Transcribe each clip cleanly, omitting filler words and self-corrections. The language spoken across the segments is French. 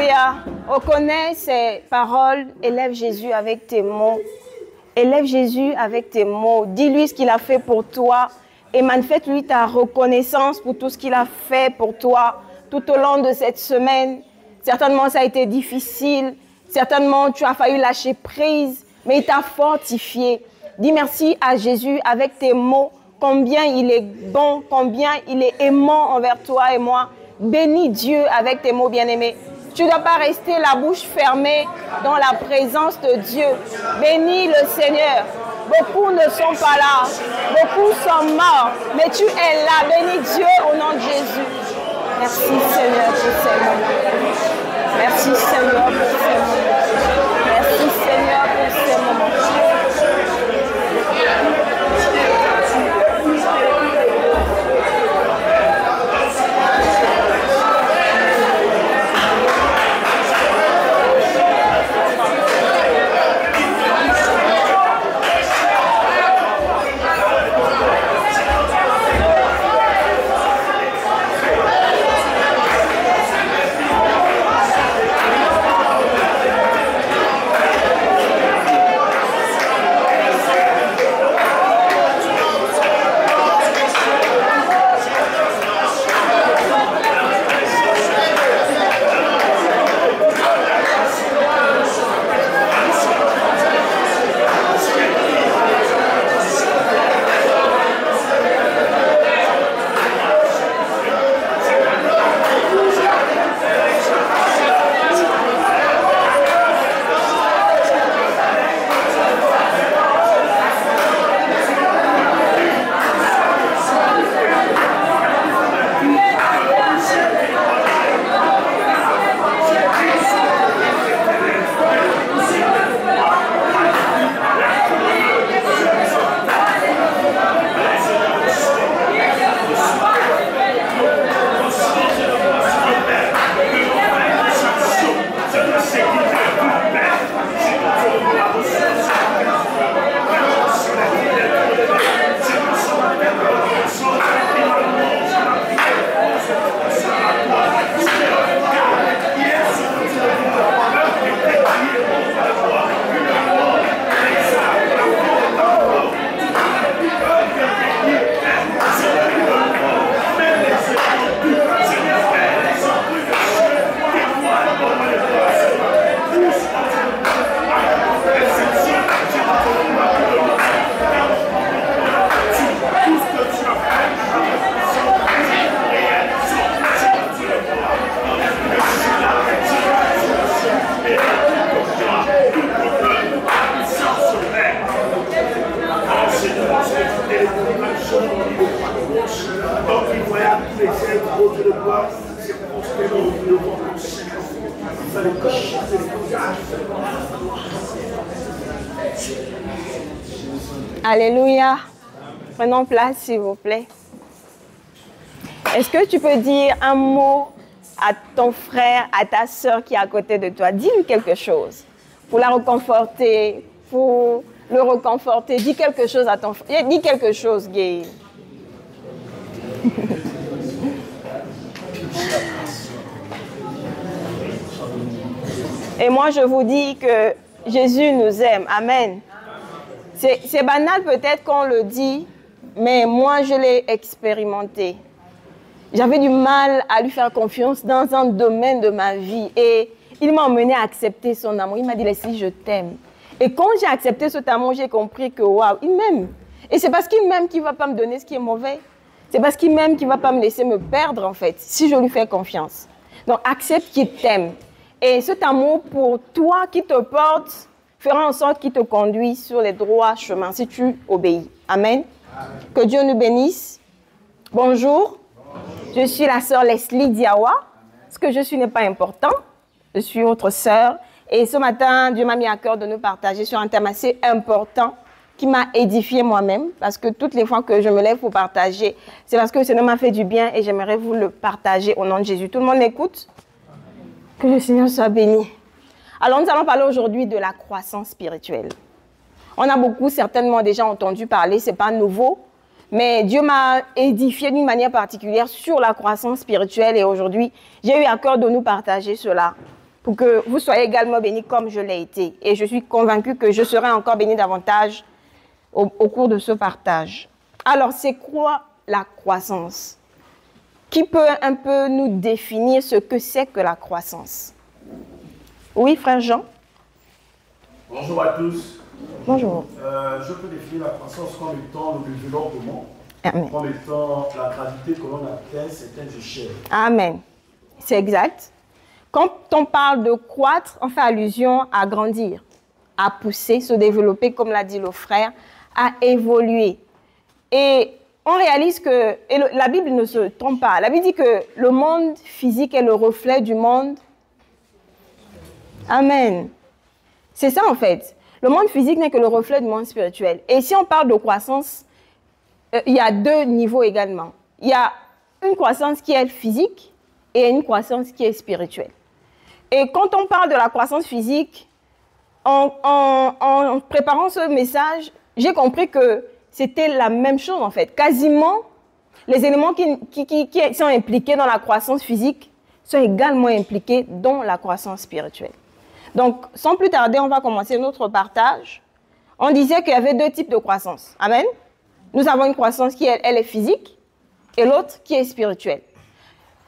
Alléluia. Reconnais ces paroles. Élève Jésus avec tes mots. Élève Jésus avec tes mots. Dis-lui ce qu'il a fait pour toi. Et manifeste-lui ta reconnaissance pour tout ce qu'il a fait pour toi tout au long de cette semaine. Certainement, ça a été difficile. Certainement, tu as failli lâcher prise. Mais il t'a fortifié. Dis merci à Jésus avec tes mots. Combien il est bon, combien il est aimant envers toi et moi. Bénis Dieu avec tes mots bien-aimés. Tu ne dois pas rester la bouche fermée dans la présence de Dieu. Bénis le Seigneur. Beaucoup ne sont pas là. Beaucoup sont morts. Mais tu es là. Bénis Dieu au nom de Jésus. Merci Seigneur pour ces moments. Merci Seigneur pour ces moments. Merci Seigneur pour ces moments. Alléluia. Prenons place, s'il vous plaît. Est-ce que tu peux dire un mot à ton frère, à ta sœur qui est à côté de toi? Dis-lui quelque chose pour la réconforter, pour le réconforter. Dis quelque chose à ton frère. Dis quelque chose, Gaël. Et moi, je vous dis que Jésus nous aime. Amen. C'est banal peut-être qu'on le dit, mais moi, je l'ai expérimenté. J'avais du mal à lui faire confiance dans un domaine de ma vie. Et il m'a emmené à accepter son amour. Il m'a dit, Leslie, je t'aime. Et quand j'ai accepté cet amour, j'ai compris que, waouh, il m'aime. Et c'est parce qu'il m'aime qu'il ne va pas me donner ce qui est mauvais. C'est parce qu'il m'aime qu'il ne va pas me laisser me perdre, en fait, si je lui fais confiance. Donc, accepte qu'il t'aime. Et cet amour pour toi qui te porte fera en sorte qu'il te conduit sur les droits chemins, si tu obéis. Amen. Amen. Que Dieu nous bénisse. Bonjour. Je suis la sœur Leslie Diawa. Ce que je suis n'est pas important. Je suis votre sœur. Et ce matin, Dieu m'a mis à cœur de nous partager sur un thème assez important qui m'a édifié moi-même. Parce que toutes les fois que je me lève pour partager, c'est parce que le Seigneur m'a fait du bien et j'aimerais vous le partager au nom de Jésus. Tout le monde écoute? Que le Seigneur soit béni. Alors, nous allons parler aujourd'hui de la croissance spirituelle. On a beaucoup certainement déjà entendu parler, ce n'est pas nouveau. Mais Dieu m'a édifié d'une manière particulière sur la croissance spirituelle et aujourd'hui, j'ai eu à cœur de nous partager cela. pour que vous soyez également bénis comme je l'ai été. Et je suis convaincue que je serai encore bénie davantage au cours de ce partage. Alors, c'est quoi la croissance? Qui peut un peu nous définir ce que c'est que la croissance? Oui, frère Jean? Bonjour à tous. Bonjour. Je peux définir la croissance comme étant le développement, Amen. comme étant la gravité que l'on atteint certaines échelles. Amen. C'est exact. Quand on parle de croître, on fait allusion à grandir, à pousser, se développer, comme l'a dit le frère, à évoluer. Et on réalise que, et la Bible ne se trompe pas, la Bible dit que le monde physique est le reflet du monde. Amen. C'est ça en fait. Le monde physique n'est que le reflet du monde spirituel. Et si on parle de croissance, il y a deux niveaux également. Il y a une croissance qui est physique et une croissance qui est spirituelle. Et quand on parle de la croissance physique, en préparant ce message, j'ai compris que c'était la même chose en fait. Quasiment, les éléments qui sont impliqués dans la croissance physique sont également impliqués dans la croissance spirituelle. Donc, sans plus tarder, on va commencer notre partage. On disait qu'il y avait deux types de croissance. Amen. Nous avons une croissance qui, elle est physique et l'autre qui est spirituelle.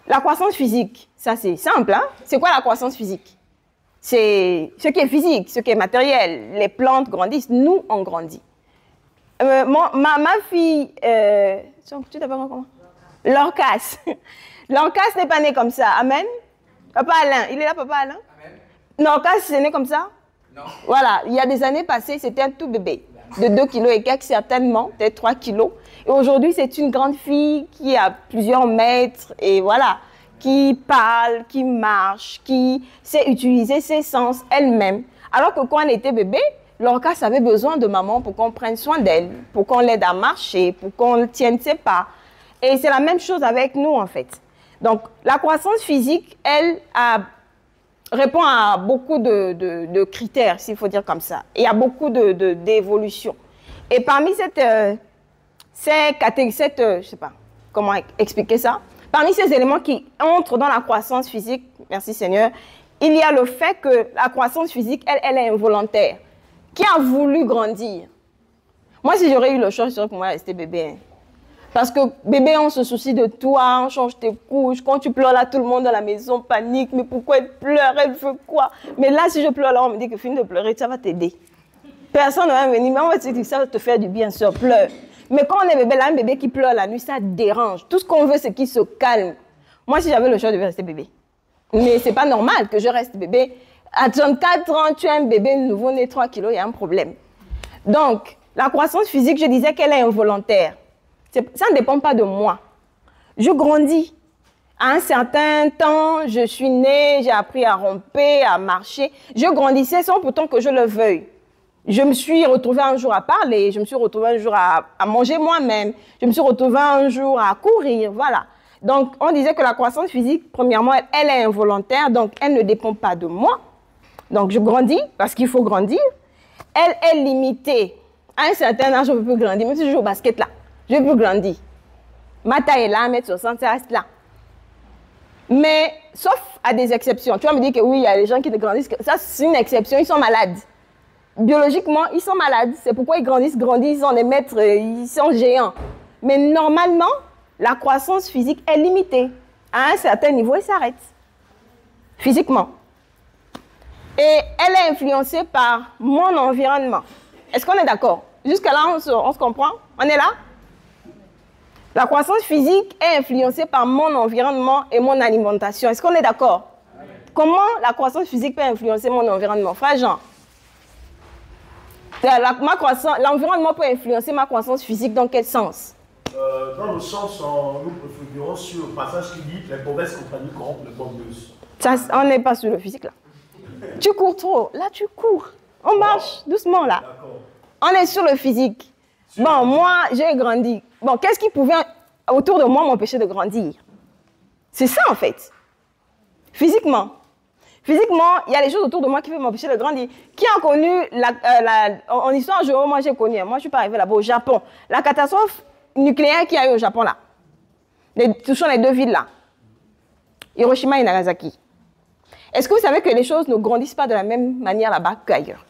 La croissance physique, ça c'est simple. Hein? C'est quoi la croissance physique? C'est ce qui est physique, ce qui est matériel. Les plantes grandissent, nous, on grandit. Ma fille, tu t'appelles comment? Lorcas. Lorcas n'est pas né comme ça. Amen. Papa Alain, il est là, papa Alain? Amen. Lorcas, c'est né comme ça? Non. Voilà, il y a des années passées, c'était un tout bébé de 2 kilos et quelques, certainement, peut-être 3 kilos. Et aujourd'hui, c'est une grande fille qui a plusieurs mètres et voilà, qui parle, qui marche, qui sait utiliser ses sens elle-même. Alors que quand elle était bébé, Lorcas avait besoin de maman pour qu'on prenne soin d'elle, pour qu'on l'aide à marcher, pour qu'on tienne ses pas. Et c'est la même chose avec nous, en fait. Donc, la croissance physique, elle, répond à beaucoup de critères, s'il faut dire comme ça. Il y a beaucoup d'évolutions. Et parmi je sais pas comment expliquer ça, parmi ces éléments qui entrent dans la croissance physique, merci Seigneur, il y a le fait que la croissance physique, elle est involontaire. Qui a voulu grandir? Moi, si j'aurais eu le choix, je serais pour moi rester bébé. Hein. Parce que bébé, on se soucie de toi, on change tes couches. Quand tu pleures là, tout le monde dans la maison panique. Mais pourquoi elle pleure? Elle veut quoi? Mais là, si je pleure là, on me dit que finis de pleurer, ça va t'aider. Personne ne va venir, mais on va te dire que ça va te faire du bien, soeur, pleure. Mais quand on est bébé, là, un bébé qui pleure la nuit, ça dérange. Tout ce qu'on veut, c'est qu'il se calme. Moi, si j'avais le choix, je devais rester bébé. Mais c'est pas normal que je reste bébé. À 34 ans, tu as un bébé nouveau-né, 3 kilos, il y a un problème. Donc, la croissance physique, je disais qu'elle est involontaire. Ça ne dépend pas de moi. Je grandis. À un certain temps, je suis née, j'ai appris à ramper, à marcher. Je grandissais sans pourtant que je le veuille. Je me suis retrouvée un jour à parler, je me suis retrouvée un jour à manger moi-même, je me suis retrouvée un jour à courir, voilà. Donc, on disait que la croissance physique, premièrement, elle est involontaire, donc elle ne dépend pas de moi. Donc, je grandis parce qu'il faut grandir. Elle est limitée. À un certain âge, je ne peux plus grandir. Même si je joue au basket là, je ne peux plus grandir. Ma taille est là, 1m60, ça reste là. Mais, sauf à des exceptions. Tu vas me dire que oui, il y a des gens qui grandissent. Ça, c'est une exception. Ils sont malades. Biologiquement, ils sont malades. C'est pourquoi ils grandissent, ils sont des maîtres, ils sont géants. Mais normalement, la croissance physique est limitée. À un certain niveau, elle s'arrête. Physiquement. Et elle est influencée par mon environnement. Est-ce qu'on est d'accord? Jusqu'à là, on se comprend? On est là? La croissance physique est influencée par mon environnement et mon alimentation. Est-ce qu'on est d'accord? Comment la croissance physique peut influencer mon environnement? Frère Jean, l'environnement peut influencer ma croissance physique dans quel sens? Dans le sens, nous préférons sur le passage qui dit que les mauvaises compagnies corrompent les bonnes mœurs. On n'est pas sur le physique là. Tu cours trop. Là, tu cours. On marche doucement là. On est sur le physique. Bon, moi, j'ai grandi. Bon, qu'est-ce qui pouvait autour de moi m'empêcher de grandir? C'est ça en fait. Physiquement. Physiquement, il y a des choses autour de moi qui peuvent m'empêcher de grandir. Qui a connu, en histoire, moi j'ai connu, moi je ne suis pas arrivée là-bas au Japon, la catastrophe nucléaire qu'il y a eu au Japon là, touchant les deux villes là, Hiroshima et Nagasaki. Est-ce que vous savez que les choses ne grandissent pas de la même manière là-bas qu'ailleurs?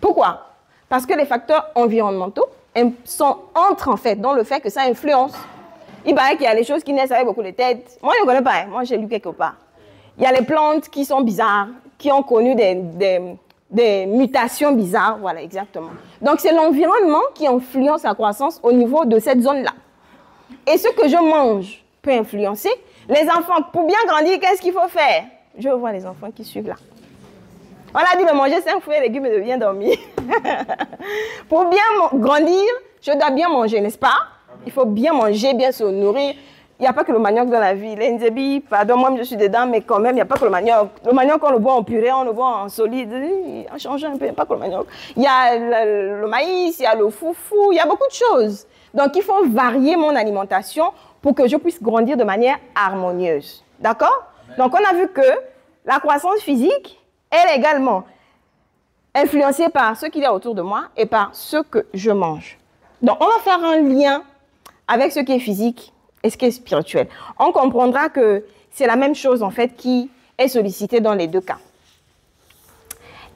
Pourquoi? Parce que les facteurs environnementaux entrent en fait dans le fait que ça influence. Il paraît qu'il y a les choses qui naissent avec beaucoup de têtes. Moi, je ne connais pas. Moi, j'ai lu quelque part. Il y a les plantes qui sont bizarres, qui ont connu des mutations bizarres. Voilà, exactement. Donc, c'est l'environnement qui influence la croissance au niveau de cette zone-là. Et ce que je mange peut influencer. Les enfants, pour bien grandir, qu'est-ce qu'il faut faire? Je vois les enfants qui suivent là. On a dit de manger 5 fruits et légumes et de bien dormir. Pour bien grandir, je dois bien manger, n'est-ce pas? Il faut bien manger, bien se nourrir. Il n'y a pas que le manioc dans la vie. L'enzebi, pardon, moi je suis dedans, mais quand même, il n'y a pas que le manioc. Le manioc, on le boit en purée, on le boit en solide. On change un peu, il n'y a pas que le manioc. Il y a le maïs, il y a le foufou, il y a beaucoup de choses. Donc, il faut varier mon alimentation pour que je puisse grandir de manière harmonieuse. D'accord? Donc, on a vu que la croissance physique, elle est également influencée par ce qu'il y a autour de moi et par ce que je mange. Donc, on va faire un lien avec ce qui est physique et ce qui est spirituel. On comprendra que c'est la même chose, en fait, qui est sollicitée dans les deux cas.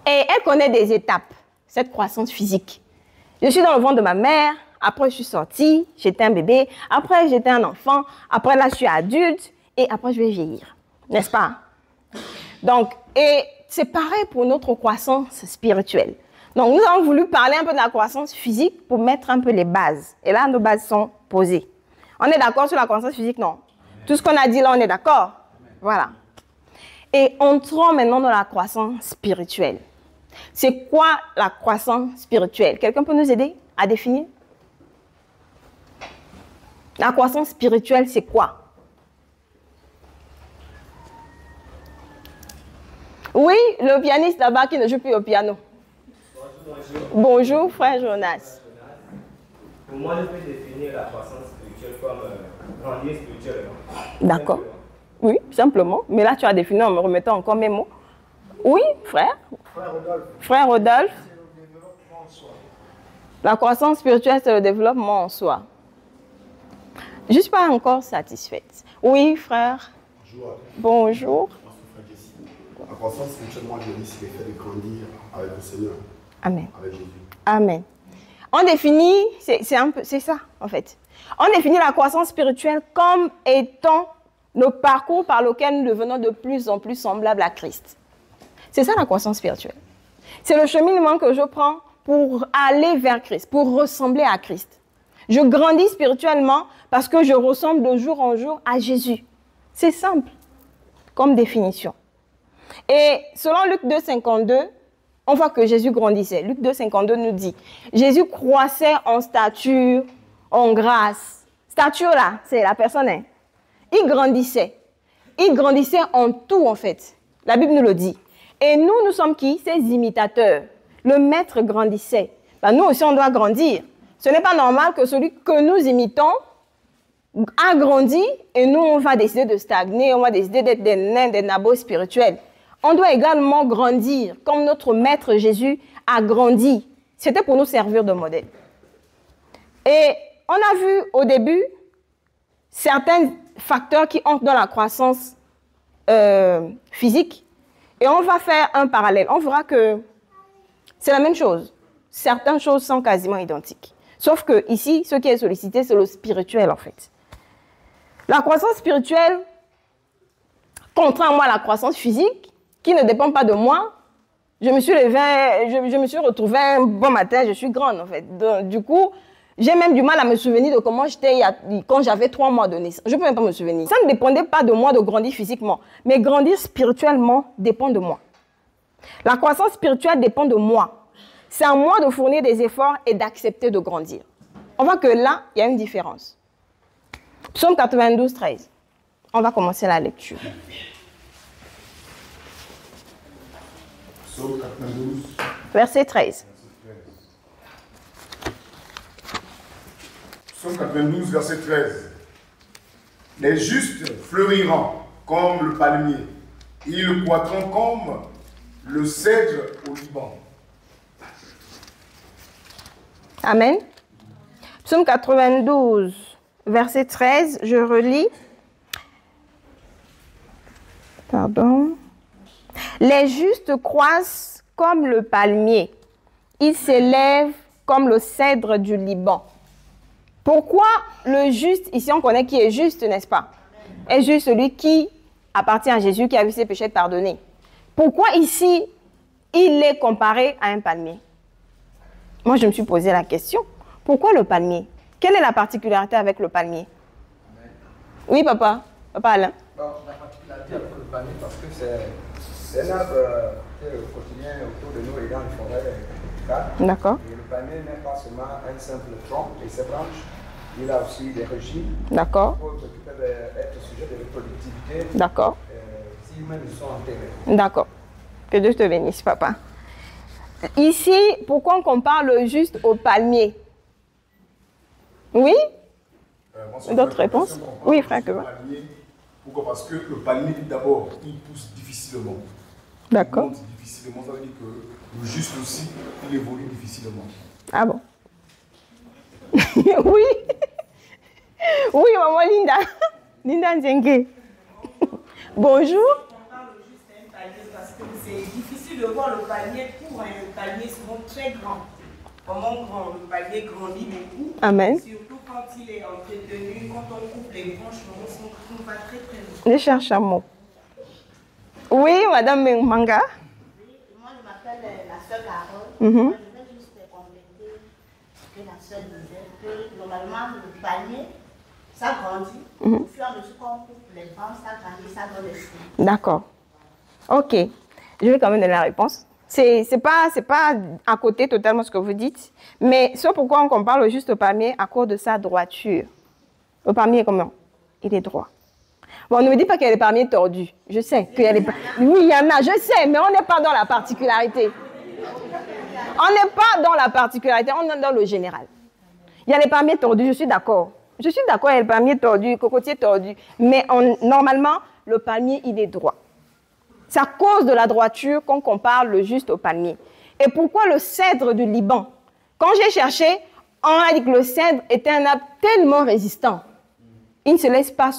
Et elle connaît des étapes, cette croissance physique. Je suis dans le ventre de ma mère, après je suis sortie, j'étais un bébé, après j'étais un enfant, après là je suis adulte, et après je vais vieillir. N'est-ce pas? Donc, et c'est pareil pour notre croissance spirituelle. Donc, nous avons voulu parler un peu de la croissance physique pour mettre un peu les bases. Et là, nos bases sont posées. On est d'accord sur la croissance physique? Non. Tout ce qu'on a dit là, on est d'accord? Voilà. Et entrons maintenant dans la croissance spirituelle. C'est quoi la croissance spirituelle? Quelqu'un peut nous aider à définir? La croissance spirituelle, c'est quoi? Oui, le pianiste là-bas qui ne joue plus au piano. Bonjour, frère Jonas. Pour moi, je peux définir la croissance spirituelle comme grandir spirituellement. D'accord. Oui, simplement. Mais là, tu as défini en me remettant encore mes mots. Oui, frère. Frère Rodolphe. La croissance spirituelle, c'est le développement en soi. Je ne suis pas encore satisfaite. Oui, frère. Bonjour. Bonjour. La croissance spirituellement, je dis, c'est le fait de grandir avec le Seigneur. Amen. Avec Jésus. Amen. On définit, c'est ça en fait. On définit la croissance spirituelle comme étant le parcours par lequel nous devenons de plus en plus semblables à Christ. C'est ça la croissance spirituelle. C'est le cheminement que je prends pour aller vers Christ, pour ressembler à Christ. Je grandis spirituellement parce que je ressemble de jour en jour à Jésus. C'est simple comme définition. Et selon Luc 2,52, on voit que Jésus grandissait. Luc 2,52 nous dit, Jésus croissait en stature, en grâce. Stature là, c'est la personne. Hein. Il grandissait. Il grandissait en tout en fait. La Bible nous le dit. Et nous, nous sommes qui? Ses imitateurs. Le maître grandissait. Ben, nous aussi, on doit grandir. Ce n'est pas normal que celui que nous imitons a grandi et nous, on va décider de stagner, on va décider d'être des nains, des nabos spirituels. On doit également grandir, comme notre Maître Jésus a grandi. C'était pour nous servir de modèle. Et on a vu au début certains facteurs qui entrent dans la croissance physique. Et on va faire un parallèle. On verra que c'est la même chose. Certaines choses sont quasiment identiques. Sauf que ici, ce qui est sollicité, c'est le spirituel en fait. La croissance spirituelle, contrairement à la croissance physique, qui ne dépend pas de moi, je me suis levée, je me suis retrouvée un bon matin, je suis grande en fait. Donc, du coup, j'ai même du mal à me souvenir de comment j'étais quand j'avais 3 mois de naissance. Je ne peux même pas me souvenir. Ça ne dépendait pas de moi de grandir physiquement, mais grandir spirituellement dépend de moi. La croissance spirituelle dépend de moi. C'est à moi de fournir des efforts et d'accepter de grandir. On voit que là, il y a une différence. Psaume 92, 13. On va commencer la lecture. Psaume 92. Verset 13. Psaume 92, verset 13. Les justes fleuriront comme le palmier. Ils croîtront comme le cèdre au Liban. Amen. Psaume 92, verset 13, je relis. Pardon. Les justes croissent comme le palmier. Ils s'élèvent comme le cèdre du Liban. Pourquoi le juste, ici on connaît qui est juste, n'est-ce pas? Est juste celui qui appartient à Jésus, qui a vu ses péchés pardonnés. Pourquoi ici, il est comparé à un palmier? Moi, je me suis posé la question. Pourquoi le palmier? Quelle est la particularité avec le palmier? Oui, papa. Papa Alain. Bon, la particularité avec le palmier, parce que c'est un arbre qui est au quotidien autour de nous et dans les forêts. D'accord. Et le palmier n'est pas seulement un simple tronc et ses branches. Il a aussi des régimes. D'accord. Qui peuvent être sujets de reproductivité. D'accord. Si eux-mêmes sont enterrés. D'accord. Que Dieu te bénisse, papa. Ici, pourquoi on compare le juste au palmier? Oui? D'autres réponses? Oui, frère. Pourquoi? Parce que le palmier, d'abord, il pousse difficilement. D'accord. Il monte difficilement, ça veut dire que le juste aussi, il évolue difficilement. Ah bon? Oui. Oui, maman Linda. Linda Nzengue. Bonjour. On parle juste d'un palmier parce que c'est difficile de voir le palmier pour un palmier souvent très grand. Comment grand? Le palmier grandit beaucoup. Amen. Surtout quand il est entretenu, quand on coupe les branches, on va très très loin. Je cherche un mot. Oui, madame Manga. Oui, moi je m'appelle la sœur Carole. Mhm. Je vais juste compléter ce que la sœur disait, que normalement le palmier, ça grandit. Au fur et à mesure qu'on coupe les branches, ça grandit, ça donne les fruits. D'accord. Ok. Je vais quand même donner la réponse. C'est pas à côté totalement ce que vous dites, mais c'est pourquoi on compare le juste au palmier à cause de sa droiture. Le palmier est comment? Il est droit. Bon, ne me dis pas qu'il y a des palmiers tordus. Je sais qu'il y a des... Oui, il y en a, je sais, mais on n'est pas dans la particularité. On n'est pas dans la particularité, on est dans le général. Il y a les palmiers tordus, je suis d'accord. Je suis d'accord, il y a les palmiers tordus, cocotiers tordus. Mais normalement, le palmier, il est droit. C'est à cause de la droiture qu'on compare le juste au palmier. Et pourquoi le cèdre du Liban? Quand j'ai cherché, on a dit que le cèdre était un arbre tellement résistant. Il ne se laisse pas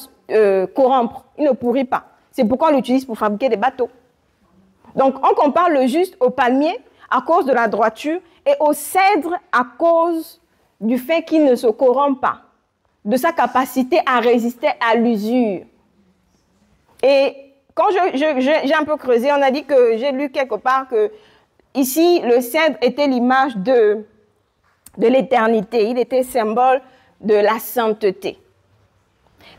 corrompre, il ne pourrit pas. C'est pourquoi on l'utilise pour fabriquer des bateaux. Donc, on compare le juste au palmier à cause de la droiture et au cèdre à cause du fait qu'il ne se corrompt pas, de sa capacité à résister à l'usure. Et quand j'ai un peu creusé, on a dit que j'ai lu quelque part que ici, le cèdre était l'image de l'éternité. Il était symbole de la sainteté.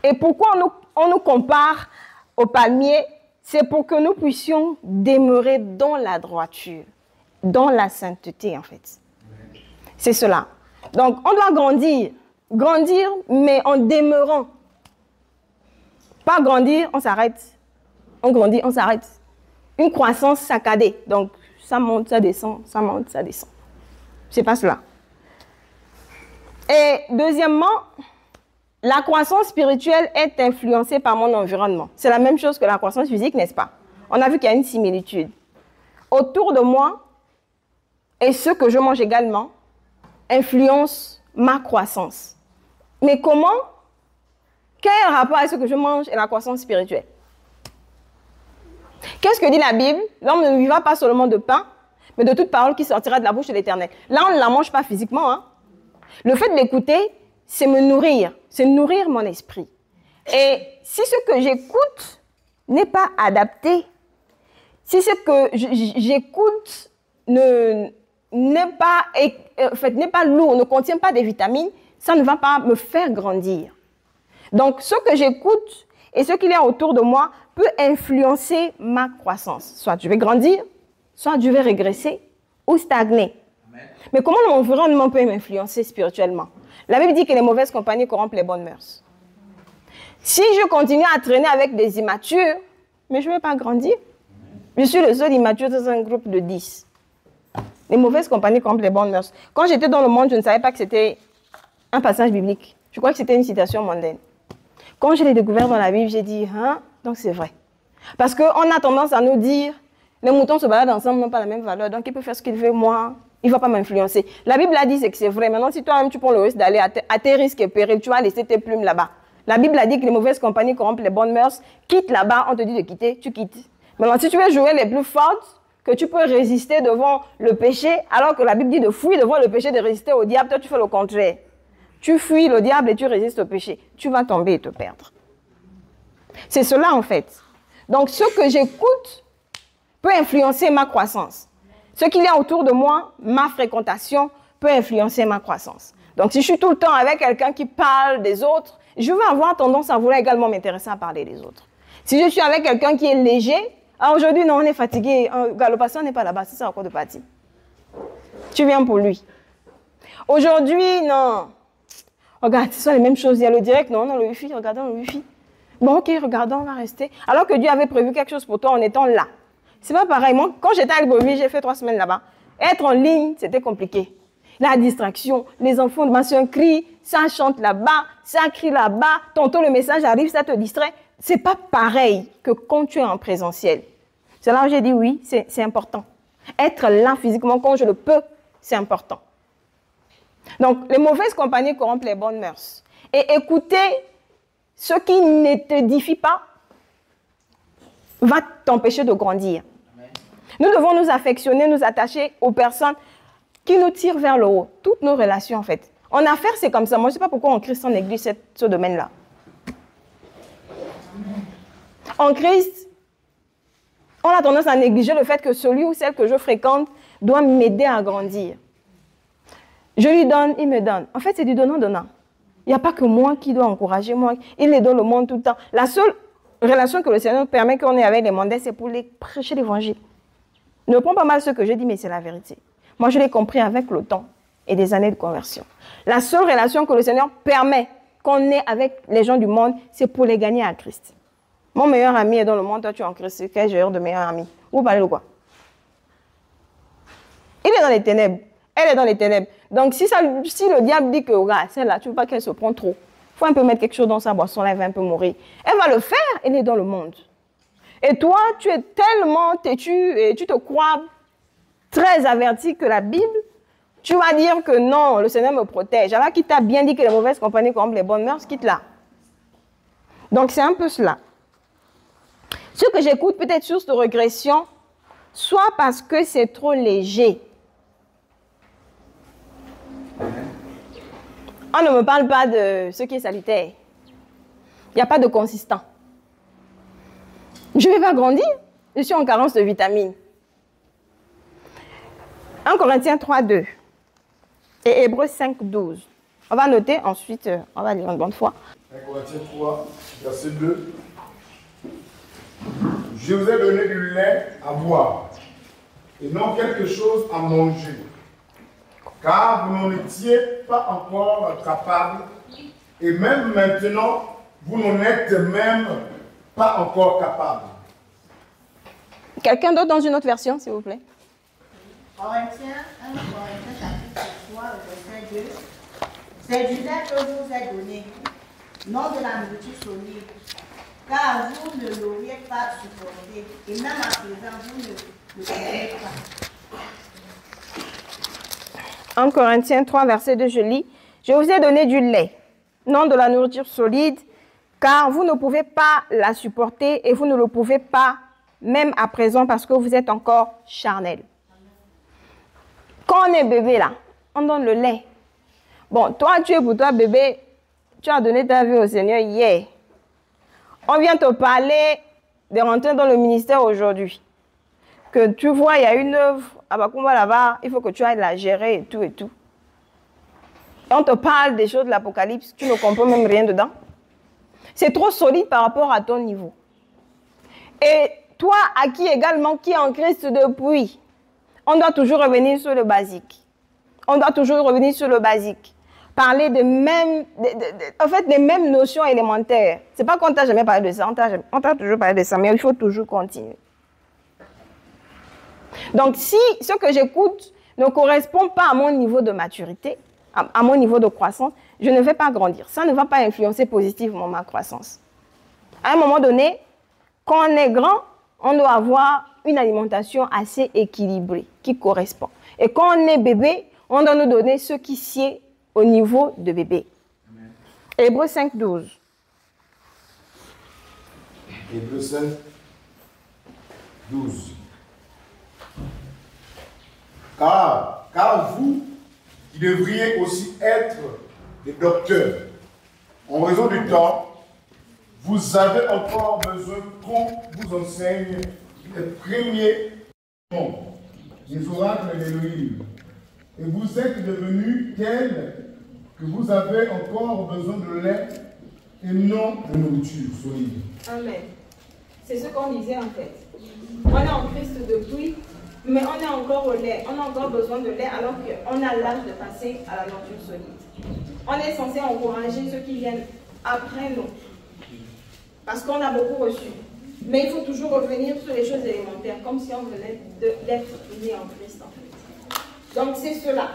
Et pourquoi on nous compare au palmier? C'est pour que nous puissions demeurer dans la droiture, dans la sainteté en fait. C'est cela. Donc, on doit grandir. Grandir, mais en demeurant. Pas grandir, on s'arrête. On grandit, on s'arrête. Une croissance saccadée. Donc, ça monte, ça descend, ça monte, ça descend. C'est pas cela. Et deuxièmement, la croissance spirituelle est influencée par mon environnement. C'est la même chose que la croissance physique, n'est-ce pas? On a vu qu'il y a une similitude. Autour de moi, et ce que je mange également, influence ma croissance. Mais comment? Quel est le rapport avec ce que je mange et la croissance spirituelle? Qu'est-ce que dit la Bible? L'homme ne vivra pas seulement de pain, mais de toute parole qui sortira de la bouche de l'Éternel. Là, on ne la mange pas physiquement. Hein? Le fait de l'écouter, c'est me nourrir. C'est nourrir mon esprit. Et si ce que j'écoute n'est pas adapté, si ce que j'écoute n'est pas lourd, ne contient pas des vitamines, ça ne va pas me faire grandir. Donc, ce que j'écoute et ce qu'il y a autour de moi peut influencer ma croissance. Soit je vais grandir, soit je vais régresser ou stagner. Amen. Mais comment mon environnement peut m'influencer spirituellement? La Bible dit que les mauvaises compagnies corrompent les bonnes mœurs. Si je continue à traîner avec des immatures, mais je ne vais pas grandir. Je suis le seul immature dans un groupe de 10. Les mauvaises compagnies corrompent les bonnes mœurs. Quand j'étais dans le monde, je ne savais pas que c'était un passage biblique. Je crois que c'était une citation mondaine. Quand je l'ai découvert dans la Bible, j'ai dit, hein, donc c'est vrai. Parce qu'on a tendance à nous dire, les moutons se baladent ensemble, n'ont pas la même valeur, donc il peut faire ce qu'il veut, moi, il ne va pas m'influencer. La Bible a dit que c'est vrai. Maintenant, si toi-même tu prends le risque d'aller à tes risques et périls, tu vas laisser tes plumes là-bas. La Bible a dit que les mauvaises compagnies corrompent les bonnes mœurs. Quitte là-bas, on te dit de quitter, tu quittes. Maintenant, si tu veux jouer les plus fortes, que tu peux résister devant le péché, alors que la Bible dit de fuir devant le péché, de résister au diable, toi tu fais le contraire. Tu fuis le diable et tu résistes au péché. Tu vas tomber et te perdre. C'est cela en fait. Donc ce que j'écoute peut influencer ma croissance. Ce qu'il y a autour de moi, ma fréquentation, peut influencer ma croissance. Donc si je suis tout le temps avec quelqu'un qui parle des autres, je vais avoir tendance à vouloir également m'intéresser à parler des autres. Si je suis avec quelqu'un qui est léger, ah, aujourd'hui non, on est fatigué, le patient n'est pas là-bas, c'est ça encore de partie. Tu viens pour lui. Aujourd'hui, non. Regarde, ce sont les mêmes choses. Il y a le direct, non, le wifi, regardons le wifi. Bon, ok, regardons, on va rester. Alors que Dieu avait prévu quelque chose pour toi en étant là. C'est pas pareil. Moi, quand j'étais à Albomi, j'ai fait 3 semaines là-bas. Être en ligne, c'était compliqué. La distraction, les enfants de ma soeur crient, ça chante là-bas, ça crie là-bas, tantôt le message arrive, ça te distrait. C'est pas pareil que quand tu es en présentiel. C'est là où j'ai dit oui, c'est important. Être là physiquement quand je le peux, c'est important. Donc, les mauvaises compagnies corrompent les bonnes mœurs. Et écouter ce qui ne t'édifie pas va t'empêcher de grandir. Nous devons nous affectionner, nous attacher aux personnes qui nous tirent vers le haut. Toutes nos relations, en fait. En affaires, c'est comme ça. Moi, je ne sais pas pourquoi on Christ, on néglige ce domaine-là. En Christ, on a tendance à négliger le fait que celui ou celle que je fréquente doit m'aider à grandir. Je lui donne, il me donne. En fait, c'est du donnant-donnant. Il n'y a pas que moi qui dois encourager moi. Il est dans le monde tout le temps. La seule relation que le Seigneur permet qu'on ait avec les mondains, c'est pour les prêcher l'évangile. Ne prends pas mal ce que je dis, mais c'est la vérité. Moi, je l'ai compris avec le temps et des années de conversion. La seule relation que le Seigneur permet qu'on ait avec les gens du monde, c'est pour les gagner à Christ. Mon meilleur ami est dans le monde, toi tu es en Christ. Quel genre de meilleur ami? Vous parlez de quoi? Il est dans les ténèbres. Elle est dans les ténèbres. Donc, si le diable dit que, regarde, celle-là, tu ne veux pas qu'elle se prenne trop. Il faut un peu mettre quelque chose dans sa boisson, là, elle va un peu mourir. Elle va le faire, elle est dans le monde. Et toi, tu es tellement têtu et tu te crois très averti que la Bible, tu vas dire que non, le Seigneur me protège. Alors qu'il t'a bien dit que les mauvaises compagnies corrompent les bonnes mœurs, quitte-la. Donc, c'est un peu cela. Ce que j'écoute peut être source de régression, soit parce que c'est trop léger. On ne me parle pas de ce qui est salutaire. Il n'y a pas de consistant. Je ne vais pas grandir. Je suis en carence de vitamines. 1 Corinthiens 3, 2 et Hébreux 5, 12. On va noter, ensuite on va lire une bonne fois. 1 Corinthiens 3, verset 2. Je vous ai donné du lait à boire et non quelque chose à manger, car vous n'en étiez pas encore capables, et même maintenant, vous n'en êtes même pas encore capables. Quelqu'un d'autre dans une autre version, s'il vous plaît? Corinthiens 1, Corinthiens chapitre 3, verset 2. C'est du lait que je vous ai donné, non de la nourriture solide, car vous ne l'auriez pas supporté, et même à présent, vous ne le connaissez pas. 1 Corinthiens 3, verset 2, je lis. Je vous ai donné du lait, non de la nourriture solide, car vous ne pouvez pas la supporter et vous ne le pouvez pas même à présent parce que vous êtes encore charnel. Quand on est bébé là, on donne le lait. Bon, toi, tu es pour toi bébé, tu as donné ta vie au Seigneur hier. On vient te parler de rentrer dans le ministère aujourd'hui. Que tu vois, il y a une œuvre à Bakumba là-bas, il faut que tu ailles la gérer et tout et tout. Et on te parle des choses de l'Apocalypse, tu ne comprends même rien dedans. C'est trop solide par rapport à ton niveau. Et toi, acquis également, qui est en Christ depuis, on doit toujours revenir sur le basique. On doit toujours revenir sur le basique. Parler des mêmes notions élémentaires. Ce n'est pas qu'on ne t'a jamais parlé de ça, on t'a toujours parlé de ça, mais il faut toujours continuer. Donc, si ce que j'écoute ne correspond pas à mon niveau de maturité, à mon niveau de croissance, je ne vais pas grandir. Ça ne va pas influencer positivement ma croissance. À un moment donné, quand on est grand, on doit avoir une alimentation assez équilibrée, qui correspond. Et quand on est bébé, on doit nous donner ce qui sied au niveau de bébé. Amen. Hébreux 5, 12. Hébreux 5. 12. Car vous, qui devriez aussi être des docteurs, en raison du temps, vous avez encore besoin qu'on vous enseigne les premiers noms, les oracles d'Élohim. Et vous êtes devenus tels que vous avez encore besoin de lait et non de nourriture solide. Amen. C'est ce qu'on disait en fait. On est en Christ depuis, mais on est encore au lait. On a encore besoin de lait alors qu'on a l'âge de passer à la nourriture solide. On est censé encourager ceux qui viennent après nous. Parce qu'on a beaucoup reçu. Mais il faut toujours revenir sur les choses élémentaires, comme si on venait d'être né en Christ en fait. Donc c'est cela.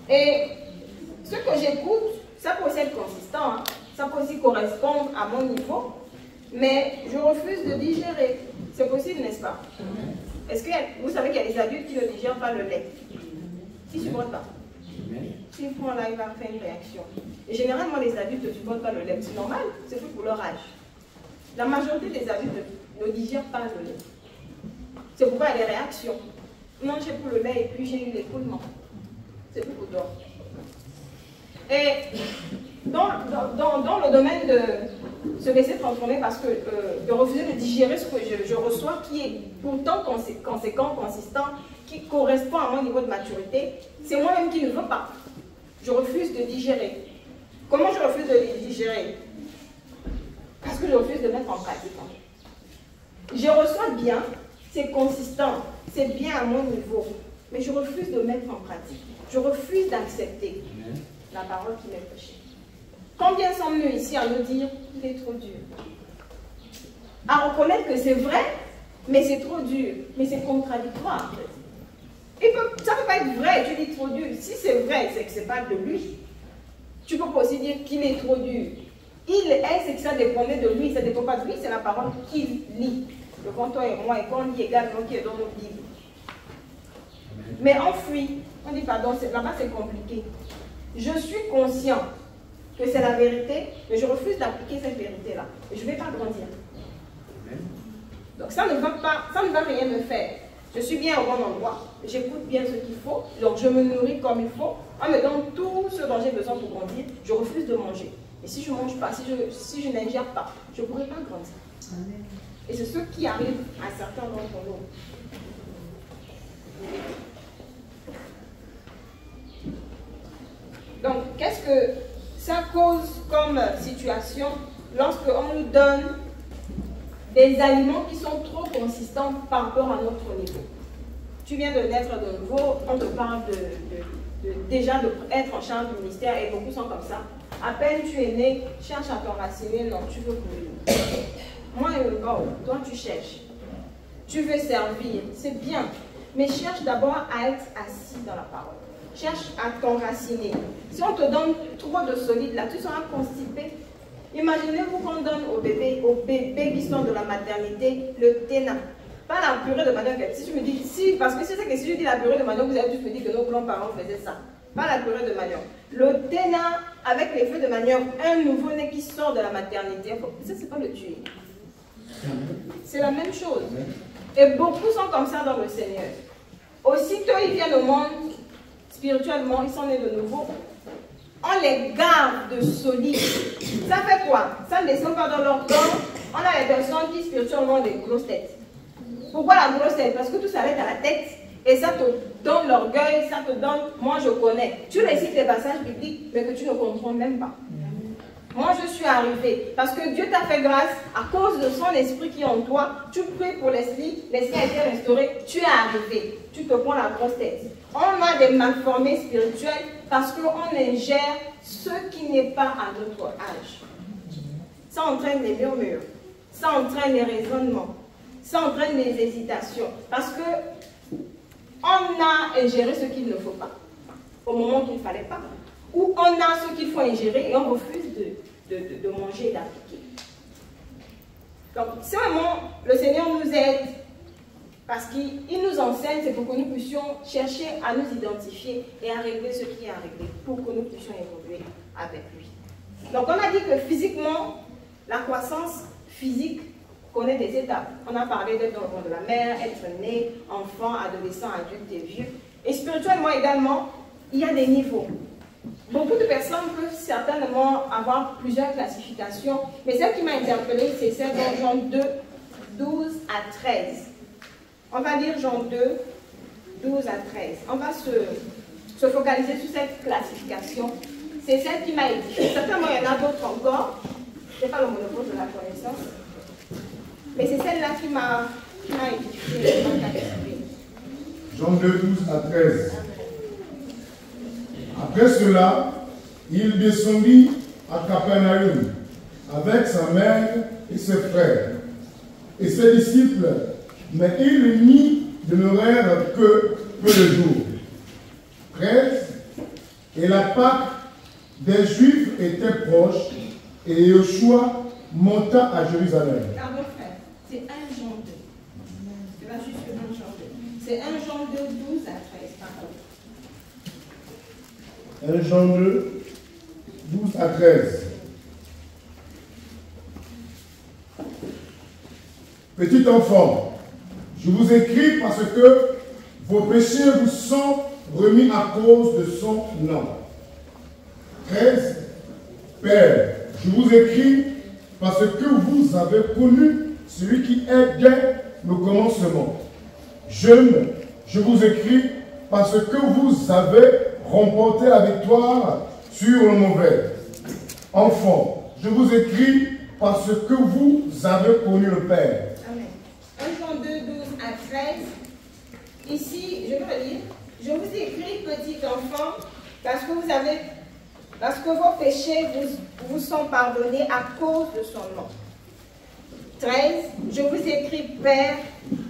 Et ce que j'écoute, ça peut aussi être consistant, hein. Ça peut aussi correspondre à mon niveau, mais je refuse de digérer. C'est possible, n'est-ce pas? Est-ce que vous savez qu'il y a des adultes qui ne digèrent pas le lait? Ils ne supportent pas. S'ils font là, il va faire une réaction. Et généralement, les adultes ne supportent pas le lait. C'est normal, c'est fait pour leur âge. La majorité des adultes ne digèrent pas le lait. C'est pourquoi il y a des réactions. Non, j'ai pour le lait et puis j'ai eu l'écoulement. C'est tout pour toi. Et dans le domaine de se laisser transformer, parce que de refuser de digérer ce que je reçois, qui est pourtant conséquent, consistant, qui correspond à mon niveau de maturité, c'est moi-même qui ne veux pas. Je refuse de digérer. Comment je refuse de digérer? Parce que je refuse de mettre en pratique. Je reçois bien, c'est consistant, c'est bien à mon niveau, mais je refuse de mettre en pratique. Je refuse d'accepter la parole qui m'est prêchée. Combien sommes-nous ici à nous dire qu'il est trop dur? À reconnaître que c'est vrai, mais c'est trop dur, mais c'est contradictoire en fait. Ça ne peut pas être vrai, tu dis trop dur. Si c'est vrai, c'est que ce n'est pas de lui. Tu peux pas aussi dire qu'il est trop dur. Il est, c'est que ça dépendait de lui, ça ne dépend pas de lui, c'est la parole qu'il lit. Devant toi et moi, et qu'on lit également qui est dans nos Bibles. Mais on fuit, on dit pardon, là-bas c'est compliqué. Je suis conscient que c'est la vérité, mais je refuse d'appliquer cette vérité-là. Et je ne vais pas grandir. Donc ça ne va rien me faire. Je suis bien au bon endroit, j'écoute bien ce qu'il faut, donc je me nourris comme il faut, on me donne tout ce dont j'ai besoin pour grandir, je refuse de manger. Et si je ne mange pas, si je n'ingère pas, je ne pourrai pas grandir. Amen. Et c'est ce qui arrive à certains d'entre nous. Donc, qu'est-ce que ça cause comme situation lorsqu'on nous donne des aliments qui sont trop consistants par rapport à notre niveau? Tu viens de naître de nouveau, on te parle déjà d'être en charge du ministère et beaucoup sont comme ça. À peine tu es né, cherche à t'enraciner, non, tu veux courir. Moi, toi tu cherches. Tu veux servir, c'est bien. Mais cherche d'abord à être assis dans la parole. Cherche à t'enraciner. Si on te donne trop de solide, là, tu seras constipé. Imaginez-vous qu'on donne aux bébés qui sont de la maternité le téna. Pas la purée de manioc. Si tu me dis, parce que c'est ça que si je dis la purée de manioc, vous allez tous me dire que nos grands-parents faisaient ça. Pas la purée de manioc. Le téna avec les feuilles de manioc, un nouveau-né qui sort de la maternité, ça c'est pas le tuer. C'est la même chose. Et beaucoup sont comme ça dans le Seigneur. Aussitôt ils viennent au monde, spirituellement, ils sont nés de nouveau. On les garde de solides. Ça fait quoi? Ça ne descend pas dans leur corps. On a les personnes qui spirituellement ont des grosses têtes. Pourquoi la grosse tête? Parce que tout s'arrête à la tête et ça te donne l'orgueil, ça te donne, moi je connais. Tu récites les passages bibliques, mais que tu ne comprends même pas. Moi je suis arrivée parce que Dieu t'a fait grâce à cause de son esprit qui est en toi. Tu pries pour l'esprit a été restauré, tu es arrivé. Tu te prends la grosse tête. On a des malformés spirituels parce qu'on ingère ce qui n'est pas à notre âge. Ça entraîne des murmures, ça entraîne des raisonnements. Ça entraîne des hésitations. Parce que on a ingéré ce qu'il ne faut pas, au moment qu'il ne fallait pas. Ou on a ce qu'il faut ingérer et on refuse de manger et d'appliquer. Donc, si vraiment le Seigneur nous aide, parce qu'il nous enseigne, c'est pour que nous puissions chercher à nous identifier et à régler ce qui est à régler, pour que nous puissions évoluer avec lui. Donc, on a dit que physiquement, la croissance physique connaît des étapes. On a parlé d'être dans le monde de la mère, être né, enfant, adolescent, adulte et vieux. Et spirituellement également, il y a des niveaux. Beaucoup de personnes peuvent certainement avoir plusieurs classifications, mais celle qui m'a interpellée, c'est celle dans Jean 2, 12 à 13. On va lire Jean 2, 12 à 13. On va se focaliser sur cette classification. C'est celle qui m'a édifiée. Certainement, il y en a d'autres encore. Ce n'est pas le monopole de la connaissance. Mais c'est celle-là qui m'a édifiée, qui m'a captivée. Jean 2, 12 à 13. Après cela, il descendit à Capernaum avec sa mère et ses frères et ses disciples, mais ils n'y demeurèrent que peu de jours. 13. Et la Pâque des Juifs était proche, et Yoshua monta à Jérusalem. Pardon, frère, c'est 1 Jean 2. C'est pas juste 1 Jean 2. C'est 1 Jean 2, 12 à 13, pardon. 1 Jean 2, 12 à 13. Petit enfant, je vous écris parce que vos péchés vous sont remis à cause de son nom. 13. Père, je vous écris parce que vous avez connu celui qui est dès le commencement. Jeune, je vous écris parce que vous avez remporté la victoire sur le mauvais. Enfant, je vous écris parce que vous avez connu le Père. Amen. 1 Jean 2, 12 à 13. Ici, je vais le lire. Je vous écris, petit enfant, parce que vos péchés vous sont pardonnés à cause de son nom. 13. Je vous écris, Père,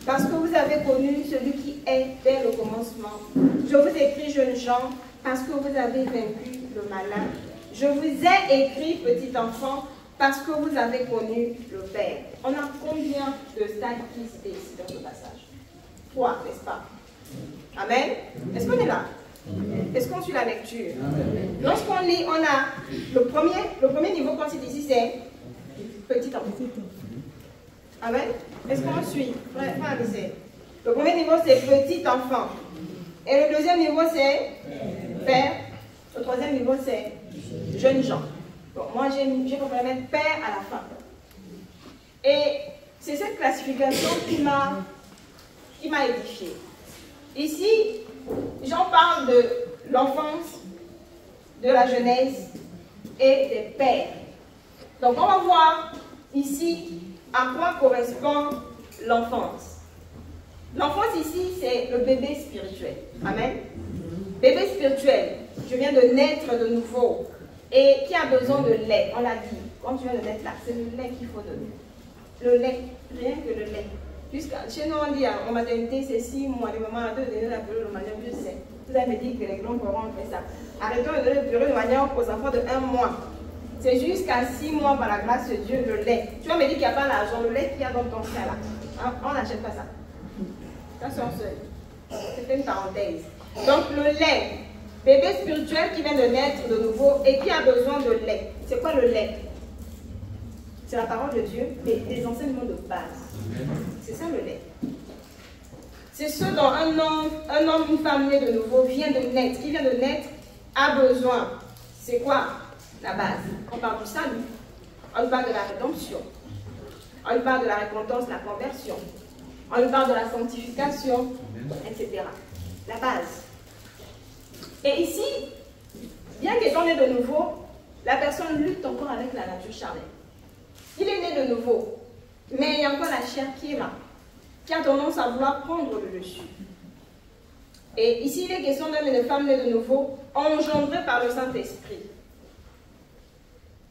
parce que vous avez connu celui qui est dès le commencement. Je vous écris, jeunes gens, parce que vous avez vaincu le malin. Je vous ai écrit, petit enfant, parce que vous avez connu le Père. On a combien de stades qui se décident dans ce passage? 3, n'est-ce pas? Amen. Est-ce qu'on est là? Est-ce qu'on suit la lecture? Lorsqu'on lit, on a le premier niveau qu'on cite ici, c'est petit enfant. Amen. Est-ce qu'on suit? Le premier niveau, c'est petit enfant. Et le deuxième niveau, c'est père. Le troisième niveau, c'est jeunes gens. Bon, moi, j'ai préféré mettre père à la fin. Et c'est cette classification qui m'a édifiée. Ici, j'en parle de l'enfance, de la jeunesse et des pères. Donc, on va voir ici à quoi correspond l'enfance. L'enfance ici, c'est le bébé spirituel. Amen. Bébé spirituel, je viens de naître de nouveau et qui a besoin de lait. On l'a dit, quand tu viens de naître là, c'est le lait qu'il faut donner. Le lait, rien que le lait. Chez nous, on dit en maternité, c'est 6 mois. Les mamans ont donné la période de manière plus saine. Vous avez dit que les grands-parents ont fait ça. Arrêtons de donner la période de manière aux enfants de 1 mois. C'est jusqu'à 6 mois par la grâce de Dieu, le lait. Tu vas me dire qu'il n'y a pas l'argent, le lait qu'il y a dans ton sein là. Hein? On n'achète pas ça. Ça sort seul. C'était une parenthèse. Donc le lait, bébé spirituel qui vient de naître de nouveau et qui a besoin de lait. C'est quoi le lait? C'est la parole de Dieu, mais des enseignements de base. C'est ça le lait. C'est ce dont un homme, une femme née de nouveau vient de naître, qui vient de naître, a besoin. C'est quoi la base? On parle du salut, on parle de la rédemption, on parle de la repentance, la conversion, on parle de la sanctification, etc. La base. Et ici, bien qu'étant né de nouveau, la personne lutte encore avec la nature charnelle. Il est né de nouveau, mais il y a encore la chair qui est là, qui a tendance à vouloir prendre le dessus. Et ici, il est question d'hommes et de femmes nés de nouveau, engendrés par le Saint-Esprit.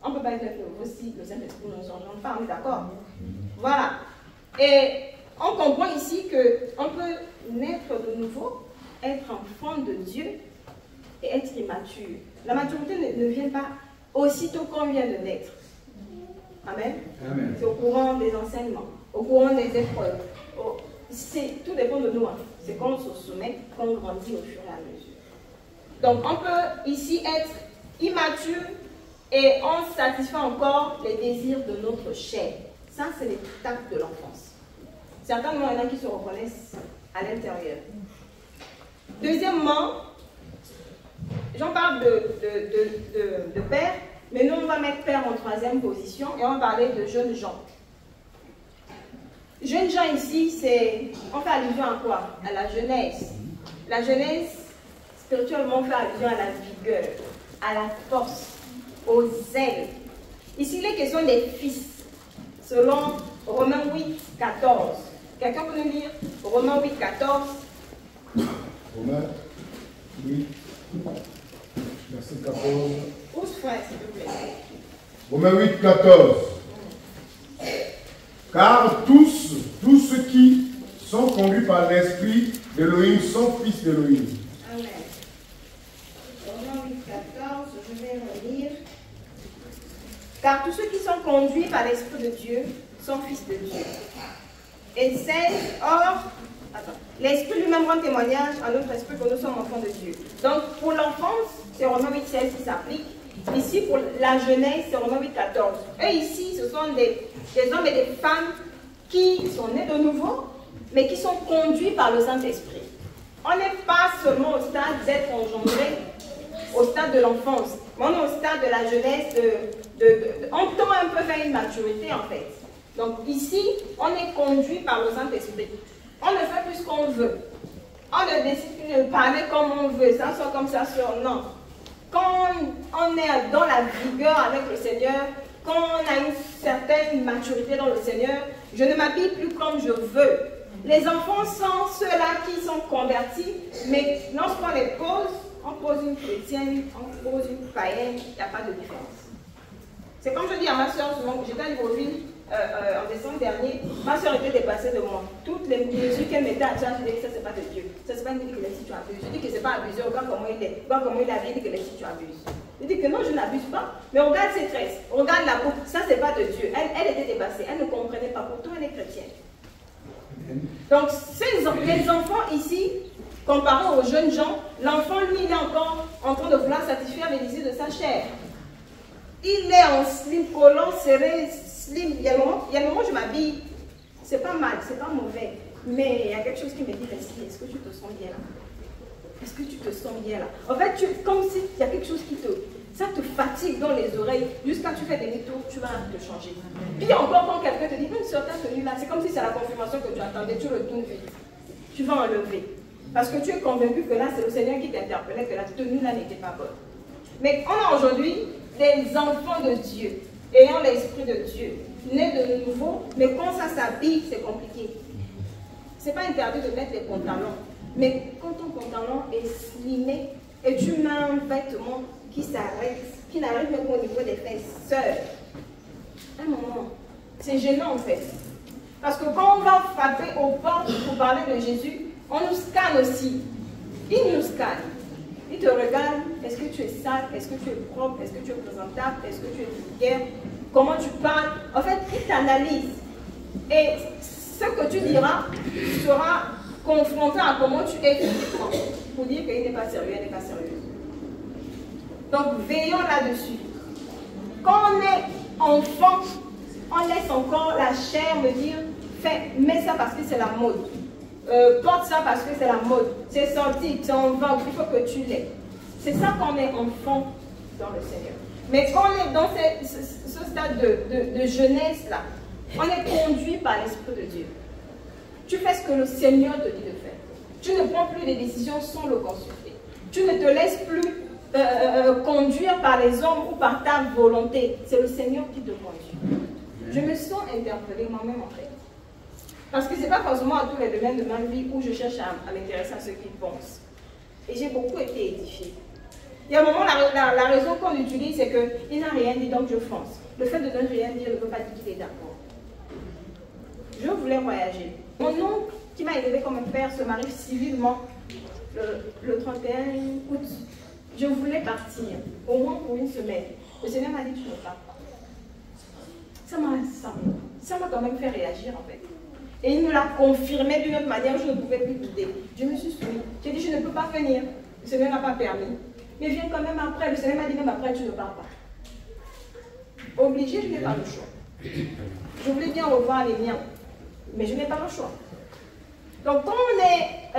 On ne peut pas être de nouveau si le Saint-Esprit ne nous engendre pas, on est d'accord? Voilà. Et on comprend ici qu'on peut naître de nouveau, être enfant de Dieu et être immature. La maturité ne vient pas aussitôt qu'on vient de naître. Amen. Amen. C'est au courant des enseignements, au courant des épreuves. Tout dépend de nous. Hein. C'est quand on se soumet, qu'on grandit au fur et à mesure. Donc on peut ici être immature et on satisfait encore les désirs de notre chair. Ça, c'est l'étape de l'enfance. Certainement, il y en a qui se reconnaissent à l'intérieur. Deuxièmement, j'en parle de père, mais nous, on va mettre père en troisième position et on va parler de jeunes gens. Jeunes gens ici, on fait allusion à quoi? À la jeunesse. La jeunesse, spirituellement, on fait allusion à la vigueur, à la force, au zèle. Ici, il est question des fils, selon Romains 8, 14. Quelqu'un peut nous lire Romains 8, 14? Romains 8, verset 14. 11 frères, s'il te plaît. Romains 8, 14. Car tous ceux qui sont conduits par l'Esprit d'Élohim sont fils d'Élohim. Amen. Romains 8, 14, je vais relire. Car tous ceux qui sont conduits par l'Esprit de Dieu sont fils de Dieu. Et c'est, or, l'Esprit lui-même rend témoignage à notre esprit que nous sommes enfants de Dieu. Donc, pour l'enfance, c'est Romains 8, 16 qui s'applique. Ici, pour la jeunesse, c'est Romains 8, 14. Et ici, ce sont des hommes et des femmes qui sont nés de nouveau, mais qui sont conduits par le Saint-Esprit. On n'est pas seulement au stade d'être engendré, au stade de l'enfance, mais on est au stade de la jeunesse, on tend un peu vers une maturité en fait. Donc ici, on est conduit par le Saint-Esprit. On ne fait plus ce qu'on veut. On ne décide plus de parler comme on veut, ça soit comme ça, soit non. Quand on est dans la vigueur avec le Seigneur, quand on a une certaine maturité dans le Seigneur, je ne m'habille plus comme je veux. Les enfants sont ceux-là qui sont convertis, mais lorsqu'on les pose, on pose une chrétienne, on pose une païenne, il n'y a pas de différence. C'est comme je dis à ma soeur, j'étais à Libreville en décembre dernier, ma soeur était dépassée de moi. Toutes les mesures qu'elle mettait à charge, je dis que ça c'est pas de Dieu. Ça c'est pas une que si tu abuses. Je dis que c'est pas abusé, regarde comment il est. Regarde comment il a dit que si tu abuses. Je dis que non, je n'abuse pas, mais regarde ses tresses, regarde la coupe, ça c'est pas de Dieu. Elle était dépassée, elle ne comprenait pas, pourtant elle est chrétienne. Donc les enfants ici, comparé aux jeunes gens, l'enfant lui il est encore en train de vouloir satisfaire les désirs de sa chair. Il est en slim, collant, serré, slim. Il y a le moment où je m'habille, c'est pas mal, c'est pas mauvais. Mais il y a quelque chose qui me dit, est-ce que tu te sens bien là? Est-ce que tu te sens bien là? En fait, comme si il y a quelque chose ça te fatigue dans les oreilles, jusqu'à tu fais des demi-tours, tu vas te changer. Puis encore quand quelqu'un te dit, une certaine tenue là, c'est comme si c'est la confirmation que tu attendais, tu le tournes vite. Tu vas enlever. Parce que tu es convaincu que là, c'est le Seigneur qui t'interpellait, que la tenue là n'était pas bonne. Mais on a aujourd'hui des enfants de Dieu, ayant l'esprit de Dieu, nés de nouveau, mais quand ça s'habille, c'est compliqué. C'est pas interdit de mettre des pantalons, mais quand ton pantalon est slimé et tu mets un vêtement qui s'arrête, qui n'arrive même au niveau des fesses, sœur, un moment, c'est gênant en fait. Parce que quand on va frapper aux portes pour parler de Jésus, on nous scanne aussi. Il nous scanne. Il te regarde, est-ce que tu es sale, est-ce que tu es propre, est-ce que tu es présentable, est-ce que tu es vulgaire, comment tu parles. En fait, il t'analyse. Et ce que tu diras sera confronté à comment tu es physiquement, pour dire qu'il n'est pas sérieux, elle n'est pas sérieuse. Donc, veillons là-dessus. Quand on est enfant, on laisse encore la chair me dire, mets ça parce que c'est la mode. Porte ça parce que c'est la mode. C'est sorti, c'est en vogue, il faut que tu l'aies. C'est ça qu'on est enfant dans le Seigneur. Mais quand on est dans ce stade de jeunesse-là, on est conduit par l'Esprit de Dieu. Tu fais ce que le Seigneur te dit de faire. Tu ne prends plus des décisions sans le consulter. Tu ne te laisses plus conduire par les hommes ou par ta volonté. C'est le Seigneur qui te conduit. Je me sens interpellée moi-même en fait. Parce que ce n'est pas forcément à tous les domaines de ma vie où je cherche à m'intéresser à ce qu'ils pensent. Et j'ai beaucoup été édifiée. Il y a un moment, la raison qu'on utilise, c'est qu'il n'a rien dit, donc je fonce. Le fait de ne rien dire ne veut pas dire qu'il est d'accord. Je voulais voyager. Mon oncle, qui m'a élevé comme un père, se marie civilement le 31 août. Je voulais partir, au moins pour une semaine. Le Seigneur m'a dit, tu ne pars pas. Ça m'a quand même fait réagir en fait. Et il me l'a confirmé d'une autre manière, je ne pouvais plus douter. Je me suis soumise. J'ai dit, je ne peux pas venir. Le Seigneur n'a pas permis. Mais viens quand même après. Le Seigneur m'a dit, même après, tu ne pars pas. Obligé, je n'ai pas le choix. Je voulais bien revoir les miens, mais je n'ai pas le choix. Donc, quand on est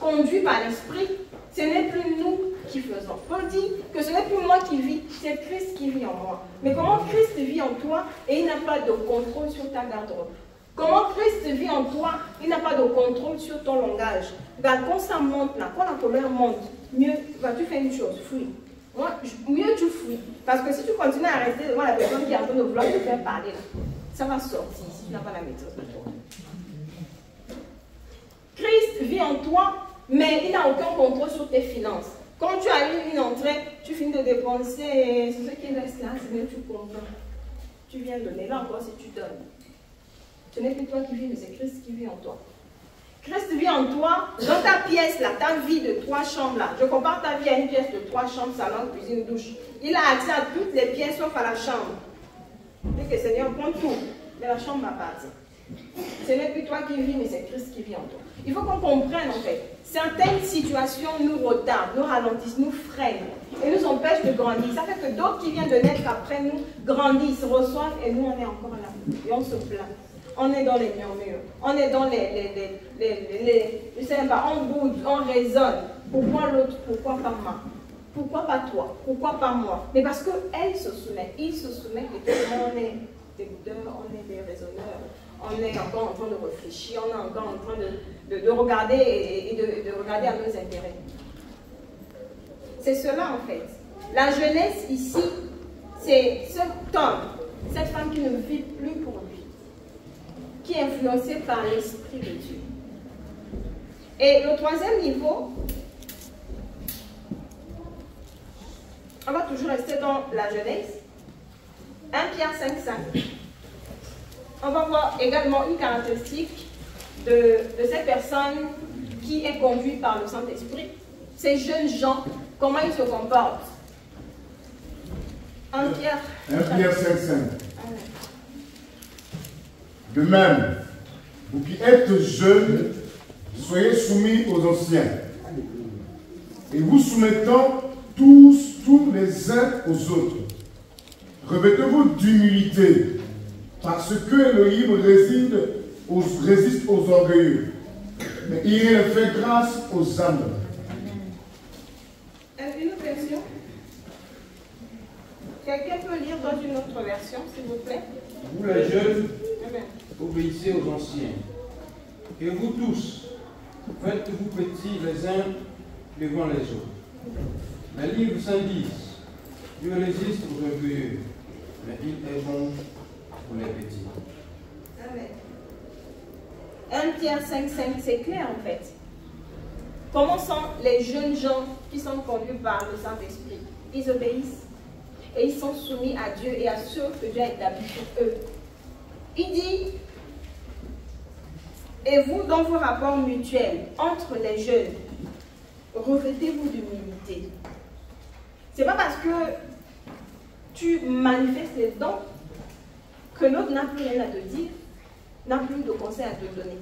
conduit par l'Esprit, ce n'est plus nous qui faisons. Paul dit que ce n'est plus moi qui vis, c'est Christ qui vit en moi. Mais comment Christ vit en toi et il n'a pas de contrôle sur ta garde-robe? Comment Christ vit en toi, il n'a pas de contrôle sur ton langage? Regarde, quand ça monte là, quand la colère monte, mieux, tu fais une chose, fuis. Mieux tu fuis. Parce que si tu continues à rester devant la personne qui est en train de vouloir te faire parler, là, ça va sortir si tu n'as pas la maîtrise de toi. Christ vit en toi, mais il n'a aucun contrôle sur tes finances. Quand tu as eu une entrée, tu finis de dépenser, c'est ce qui reste là, c'est bien que tu comprends. Tu viens donner, là encore si tu donnes. Ce n'est plus toi qui vis, mais c'est Christ qui vit en toi. Christ vit en toi, dans ta pièce là, ta vie de 3 chambres là. Je compare ta vie à une pièce de 3 chambres, salon, cuisine, douche. Il a accès à toutes les pièces sauf à la chambre. Dit que Seigneur, prends tout, mais la chambre m'appartient. Ce n'est plus toi qui vis, mais c'est Christ qui vit en toi. Il faut qu'on comprenne en fait. Certaines situations nous retardent, nous ralentissent, nous freinent et nous empêchent de grandir. Ça fait que d'autres qui viennent de naître après nous grandissent, reçoivent et nous on est encore là. Et on se plaint. On est dans les murmures, on est dans je sais pas, on boude, on raisonne. Pourquoi l'autre? Pourquoi pas moi? Pourquoi pas toi? Pourquoi pas moi? Mais parce qu'elle se soumet, il se soumet et tout le monde est des boudeurs, on est des raisonneurs. On est encore en train de réfléchir, on est encore en train de regarder et de regarder à nos intérêts. C'est cela en fait. La jeunesse ici, c'est cet homme, cette femme qui ne vit plus pour lui, qui est influencée par l'Esprit de Dieu. Et le 3e niveau, on va toujours rester dans la jeunesse. 1 Pierre 5,5. On va voir également une caractéristique de cette personne qui est conduite par le Saint-Esprit. Ces jeunes gens, comment ils se comportent? 1 Pierre 5,5. De même, vous qui êtes jeunes, soyez soumis aux anciens. Et vous soumettant tous les uns aux autres. Revêtez-vous d'humilité, parce que Elohim résiste aux orgueilleux, mais il fait grâce aux humbles. Une autre version? Quelqu'un peut lire dans une autre version, s'il vous plaît? Vous les jeunes, obéissez aux anciens. Et vous tous, faites-vous petits les uns devant les autres. Le livre Saint dit, Dieu résiste aux orgueilleux, mais il est bon pour les petits. Amen. 1 Pierre 5,5, c'est clair en fait. Comment sont les jeunes gens qui sont conduits par le Saint-Esprit? Ils obéissent et ils sont soumis à Dieu et à ceux que Dieu a établis pour eux. Il dit, et vous, dans vos rapports mutuels entre les jeunes, revêtez-vous d'humilité. C'est pas parce que tu manifestes les dons que l'autre n'a plus rien à te dire, n'a plus de conseils à te donner.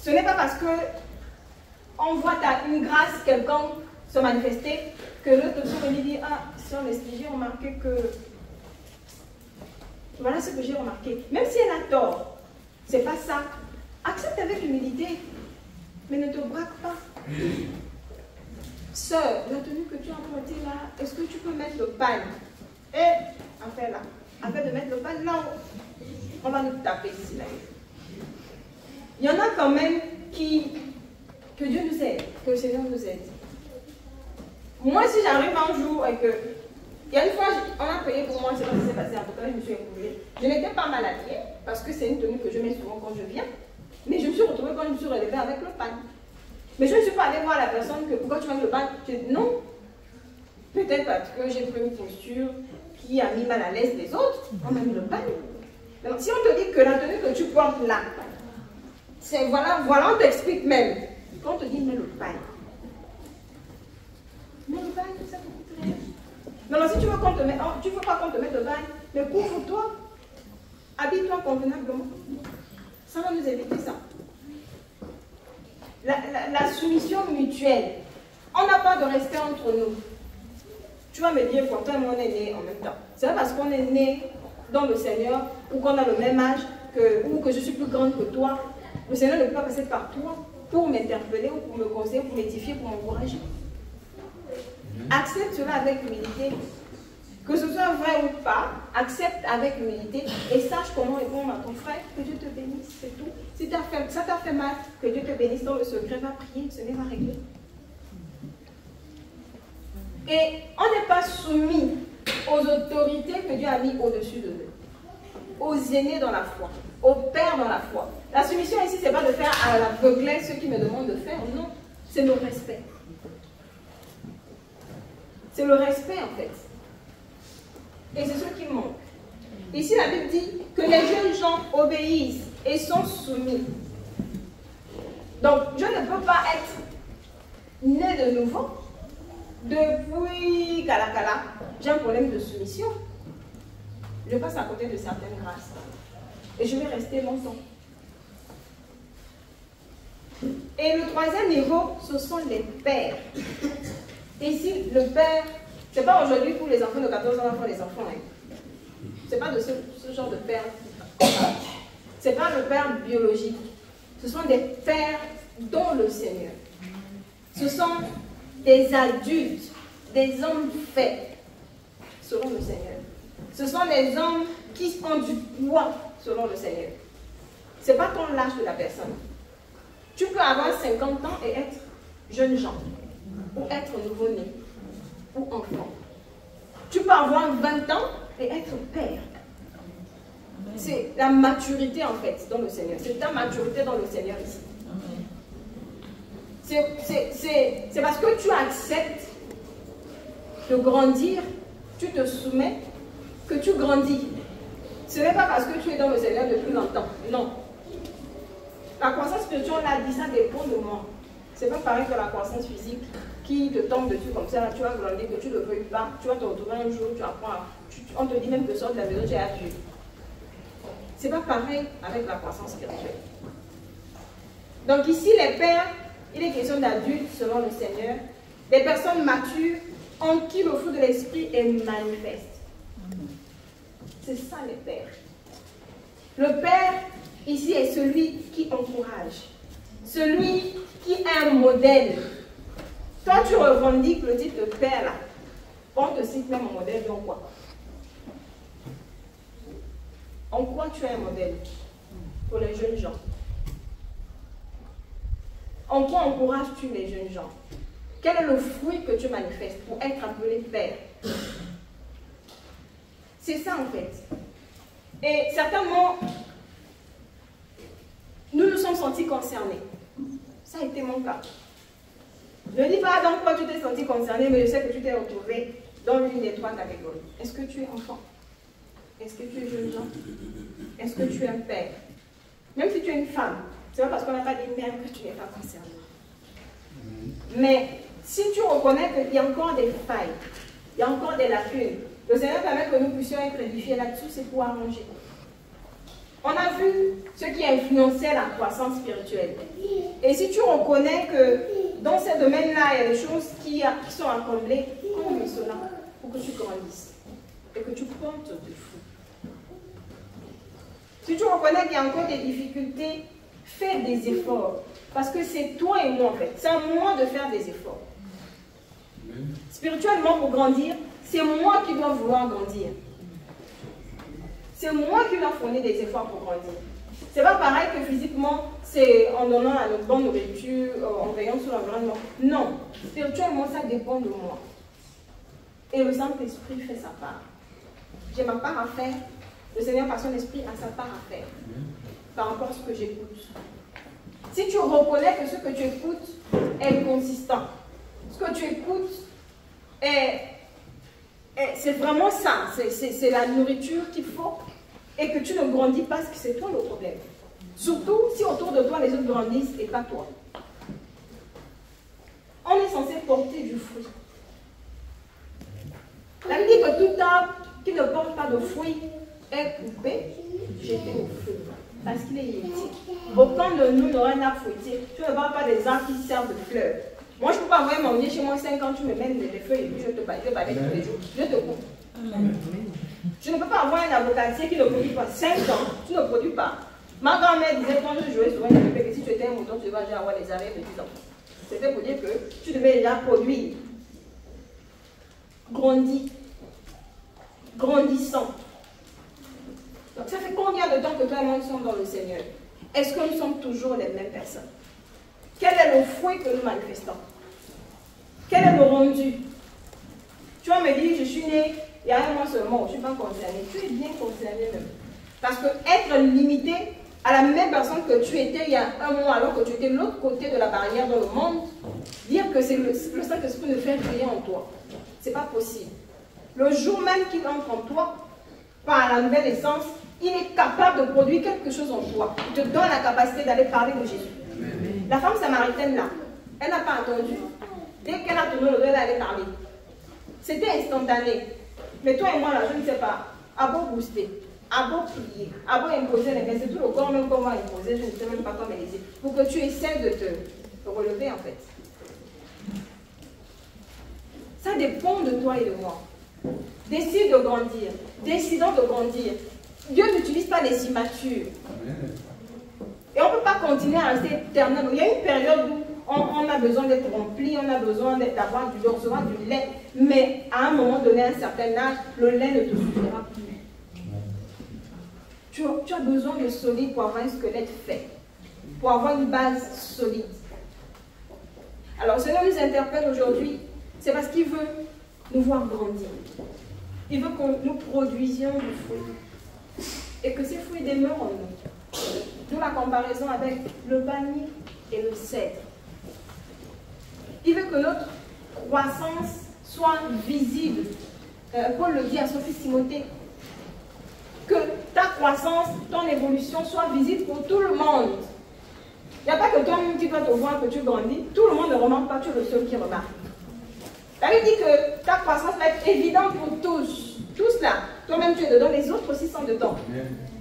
Ce n'est pas parce que on voit une grâce, quelqu'un se manifester, que l'autre te lui dit, ah, sur l'esprit, j'ai remarqué que voilà ce que j'ai remarqué. Même si elle a tort, c'est pas ça. Accepte avec humilité, mais ne te braque pas. Sœur, la tenue que tu as empruntée là, est-ce que tu peux mettre le pan? Afin là. Afin de mettre le pan là, on va nous taper ici là. Il y en a quand même que Dieu nous aide, que le Seigneur nous aide. Moi, si j'arrive un jour et que il y a une fois, on a payé pour moi, je ne sais pas ce qui s'est passé, en tout cas, je me suis écoulée. Je n'étais pas mal habillée, parce que c'est une tenue que je mets souvent quand je viens. Mais je me suis retrouvée quand je me suis relevée avec le pan. Mais je ne suis pas allée voir la personne que pourquoi tu mets le pan. Non. Peut-être parce que j'ai pris une posture qui a mis mal à l'aise les autres. On m'a mis le pan. Donc, si on te dit que la tenue que tu portes là, c'est voilà, on t'explique même. Quand on te dit mets le pan. Mets le pan, ça te coûte rien. Non, si tu veux qu'on te mette, tu veux pas qu'on te mette le bain, mais couvre-toi, habille-toi convenablement. Ça va nous éviter ça. La soumission mutuelle. On n'a pas de respect entre nous. Tu vas me dire, pourtant, on est né en même temps. C'est pas parce qu'on est né dans le Seigneur, ou qu'on a le même âge, ou que je suis plus grande que toi, le Seigneur ne peut pas passer par toi pour m'interpeller ou pour me conseiller, pour m'édifier, pour m'encourager. Accepte cela avec humilité. Que ce soit vrai ou pas, accepte avec humilité et sache comment répondre à ton frère. Que Dieu te bénisse, c'est tout. Si ça t'a fait mal, que Dieu te bénisse dans le secret, va prier, ce n'est pas réglé. Et on n'est pas soumis aux autorités que Dieu a mis au-dessus de nous, aux aînés dans la foi, aux pères dans la foi. La soumission ici, ce n'est pas de faire à l'aveuglette ce qui me demande de faire, non, c'est le respect. C'est le respect en fait. Et c'est ce qui manque. Ici, la Bible dit que les jeunes gens obéissent et sont soumis. Donc, je ne peux pas être né de nouveau. Depuis Kalakala, j'ai un problème de soumission. Je passe à côté de certaines grâces. Et je vais rester longtemps. Et le troisième niveau, ce sont les pères. Ici, le père, ce n'est pas aujourd'hui pour les enfants de 14 ans, pour les enfants. Hein. Ce n'est pas de ce genre de père. Ce n'est pas le père biologique. Ce sont des pères dans le Seigneur. Ce sont des adultes, des hommes faits selon le Seigneur. Ce sont des hommes qui ont du poids selon le Seigneur. Ce n'est pas ton l'âge de la personne. Tu peux avoir 50 ans et être jeune gens, ou être nouveau-né, ou enfant. Tu peux avoir 20 ans et être père. C'est la maturité en fait dans le Seigneur. C'est ta maturité dans le Seigneur ici. C'est parce que tu acceptes de grandir, tu te soumets, que tu grandis. Ce n'est pas parce que tu es dans le Seigneur depuis longtemps. Non. La croissance spirituelle, on l'a dit, ça dépend de moi. Ce n'est pas pareil que la croissance physique qui te tombe dessus comme ça, là, tu vas grandir, que tu ne le veuilles pas. Tu vas te retrouver un jour, tu apprends, on te dit même que sors de la maison, tu es adulte. Ce n'est pas pareil avec la croissance spirituelle. Donc ici, les pères, il est question d'adultes selon le Seigneur, des personnes matures en qui le fruit de l'esprit est manifeste. C'est ça les pères. Le père, ici, est celui qui encourage, celui qui est un modèle. Toi, tu revendiques le titre de père là. On te cite même un modèle, donc quoi? En quoi tu es un modèle pour les jeunes gens? En quoi encourages-tu les jeunes gens? Quel est le fruit que tu manifestes pour être appelé père? C'est ça en fait. Et certainement, nous nous sommes sentis concernés. Ça a été mon cas. Je ne dis pas dans quoi tu t'es senti concerné, mais je sais que tu t'es retrouvé dans l'une des trois catégories. Est-ce que tu es enfant? Est-ce que tu es jeune gens? Est-ce que tu es un père? Même si tu es une femme, c'est pas parce qu'on n'a pas dit mère que tu n'es pas concerné. Mais si tu reconnais qu'il y a encore des failles, il y a encore des lacunes, le Seigneur permet que nous puissions être édifiés là-dessus, c'est pour arranger. On a vu ce qui influençait la croissance spirituelle. Et si tu reconnais que dans ces domaines-là, il y a des choses qui sont à combler, comble cela pour que tu grandisses et que tu portes du fruit. Si tu reconnais qu'il y a encore des difficultés, fais des efforts. Parce que c'est toi et moi en fait. C'est à moi de faire des efforts. Spirituellement, pour grandir, c'est moi qui dois vouloir grandir. C'est moi qui dois fournir des efforts pour grandir. C'est pas pareil que physiquement, c'est en donnant à notre bonne nourriture, en veillant sur l'environnement. Non. Spirituellement, ça dépend de moi. Et le Saint-Esprit fait sa part. J'ai ma part à faire. Le Seigneur, par son esprit, a sa part à faire. Par rapport à ce que j'écoute. Si tu reconnais que ce que tu écoutes est consistant, ce que tu écoutes c'est vraiment ça, c'est la nourriture qu'il faut, et que tu ne grandis pas, parce que c'est toi le problème. Surtout si autour de toi les autres grandissent et pas toi. On est censé porter du fruit. La Bible dit que tout arbre qui ne porte pas de fruit est coupé, jeté au feu. Parce qu'il est hérétique. Aucun de nous n'aura un arbre fruitier. Tu ne parles pas des arbres qui servent de fleurs. Moi, je ne peux pas envoyer mon nez chez moi 5 ans, tu me mets des feuilles et puis je te balaye tous les jours. Je te coupe. Je ne peux pas avoir un avocatier qui ne produit pas 5 ans, tu ne produis pas. Ma grand-mère disait quand je jouais souvent, il me que si tu étais un mouton, tu devais déjà avoir les arrêts de 10 ans. C'était pour dire que tu devais déjà produire. Grandis. Grandissant. Donc ça fait combien de temps que toi et moi nous sommes dans le Seigneur? Est-ce que nous sommes toujours les mêmes personnes? Quel est le fruit que nous manifestons? Quel est le rendu? Tu vas me dire, je suis né il y a un mois seulement, je ne suis pas concernée. Tu es bien concerné même. Parce que être limité à la même personne que tu étais il y a un mois, alors que tu étais de l'autre côté de la barrière dans le monde, dire que c'est le Saint-Esprit ne fait rien en toi. Ce n'est pas possible. Le jour même qu'il entre en toi, par la nouvelle naissance, il est capable de produire quelque chose en toi. Il te donne la capacité d'aller parler de Jésus. La femme samaritaine là, elle n'a pas attendu. Dès qu'elle a tourné le dos, elle allait parler. C'était instantané. Mais toi et moi là, je ne sais pas. À beau booster, à beau prier, à beau imposer les mains, c'est tout le corps même qu'on va imposer, je ne sais même pas comment les dire. Pour que tu essaies de te relever en fait. Ça dépend de toi et de moi. Décide de grandir. Décidons de grandir. Dieu n'utilise pas les immatures. Et on ne peut pas continuer à rester éternel. Il y a une période où on a besoin d'être rempli, on a besoin de recevoir du lait. Mais à un moment donné, à un certain âge, le lait ne te suffira plus. Tu as besoin de solide pour avoir un squelette fait. Pour avoir une base solide. Alors, ce qui nous interpelle aujourd'hui, c'est parce qu'il veut nous voir grandir. Il veut que nous produisions du fruit. Et que ces fruits demeurent en nous. D'où la comparaison avec le banni et le cèdre. Il veut que notre croissance soit visible. Paul le dit à son fils Timothée. Que ta croissance, ton évolution soit visible pour tout le monde. Il n'y a pas que toi-même qui dois te voir que tu grandis. Tout le monde ne remarque pas, tu es le seul qui remarque. La Bible dit que ta croissance va être évidente pour tous. Tous là. Toi-même tu es dedans, les autres aussi sont dedans.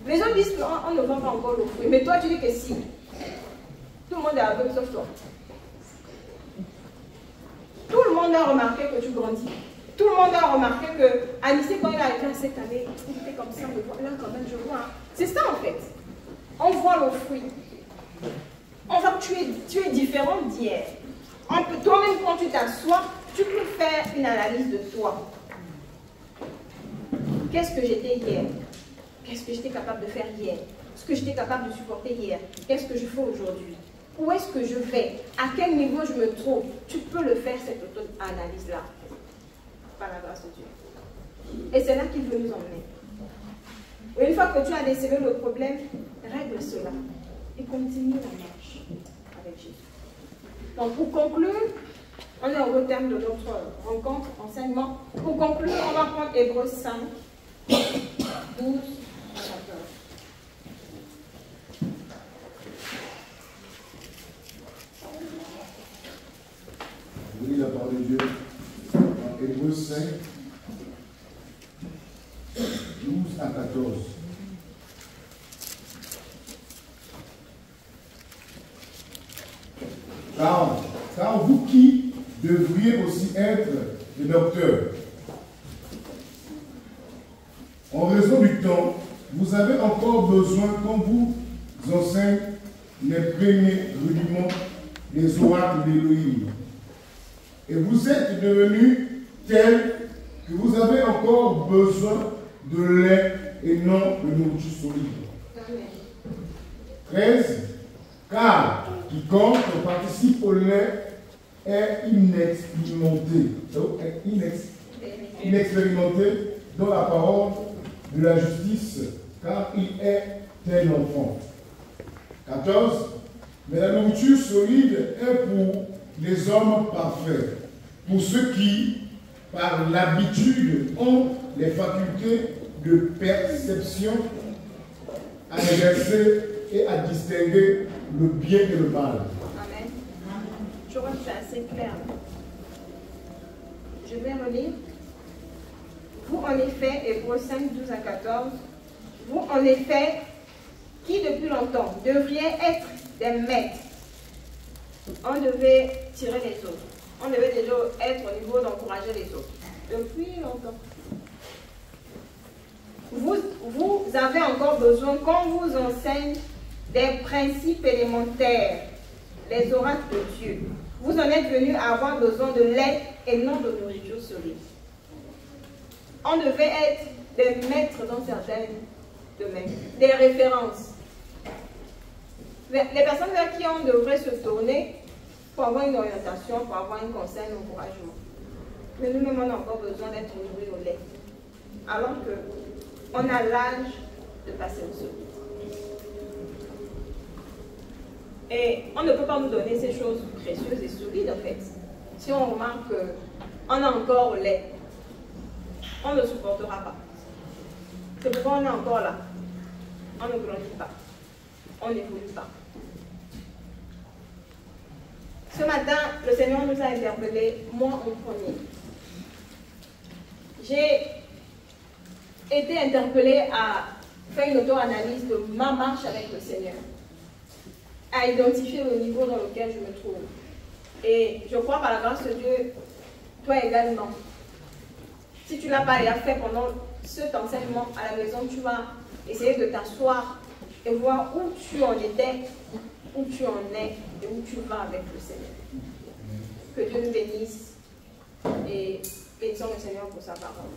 Les autres disent qu'on ne voit pas encore le fruit. Mais toi tu dis que si. Tout le monde est aveugle sauf toi. Tout le monde a remarqué que tu grandis. Tout le monde a remarqué que Anissé, quand il a été cette année, il était comme ça, là quand même je vois. C'est ça en fait. On voit le fruit. On voit que tu es différent d'hier. Toi-même quand tu t'assois, tu peux faire une analyse de toi. Qu'est-ce que j'étais hier? Qu'est-ce que j'étais capable de faire hier? Ce que j'étais capable de supporter hier? Qu'est-ce que je fais aujourd'hui? Où est-ce que je vais? À quel niveau je me trouve? Tu peux le faire, cette auto-analyse-là. Par la grâce de Dieu. Et c'est là qu'il veut nous emmener. Et une fois que tu as décelé le problème, règle cela. Et continue la marche avec Jésus. Donc pour conclure, on est au terme de notre rencontre, enseignement. Pour conclure, on va prendre Hébreux 5, 12 à 14. Oui, la parole de Dieu. Dans Hébreux 5, 12 à 14. Car vous qui devriez aussi être des docteurs, en raison du temps, vous avez encore besoin qu'on vous enseigne les premiers rudiments des oracles d'Élohim. Et vous êtes devenus tels que vous avez encore besoin de lait et non de nourriture solide. 13. Car quiconque participe au lait est inexpérimenté. Inexpérimenté dans la parole de la justice, car il est tel enfant. 14. Mais la nourriture solide est pour les hommes parfaits, pour ceux qui, par l'habitude, ont les facultés de perception à exercer et à distinguer le bien et le mal. Amen. Je crois que c'est assez clair. Je vais relire. Vous, en effet, Hébreux 5, 12 à 14, vous, en effet, qui depuis longtemps devriez être des maîtres, on devait tirer les autres. On devait déjà être au niveau d'encourager les autres. Depuis longtemps. vous avez encore besoin qu'on vous enseigne des principes élémentaires, les oracles de Dieu. Vous en êtes venus à avoir besoin de lait et non de nourriture solide. On devait être des maîtres dans certains domaines, des références. Les personnes vers qui on devrait se tourner pour avoir une orientation, pour avoir un conseil, un encouragement. Mais nous-mêmes, on a encore besoin d'être nourris au lait. Alors qu'on a l'âge de passer au solide. Et on ne peut pas nous donner ces choses précieuses et solides, en fait. Si on remarque qu'on a encore au lait, on ne supportera pas. C'est pourquoi on est encore là. On ne grandit pas. On n'évolue pas. Ce matin, le Seigneur nous a interpellés, moi en premier. J'ai été interpellée à faire une auto-analyse de ma marche avec le Seigneur, à identifier le niveau dans lequel je me trouve. Et je crois par la grâce de Dieu, toi également, si tu ne l'as pas déjà fait pendant cet enseignement à la maison, tu vas essayer de t'asseoir et voir où tu en étais, où tu en es et où tu vas avec le Seigneur. Que Dieu nous bénisse et bénissons le Seigneur pour sa parole.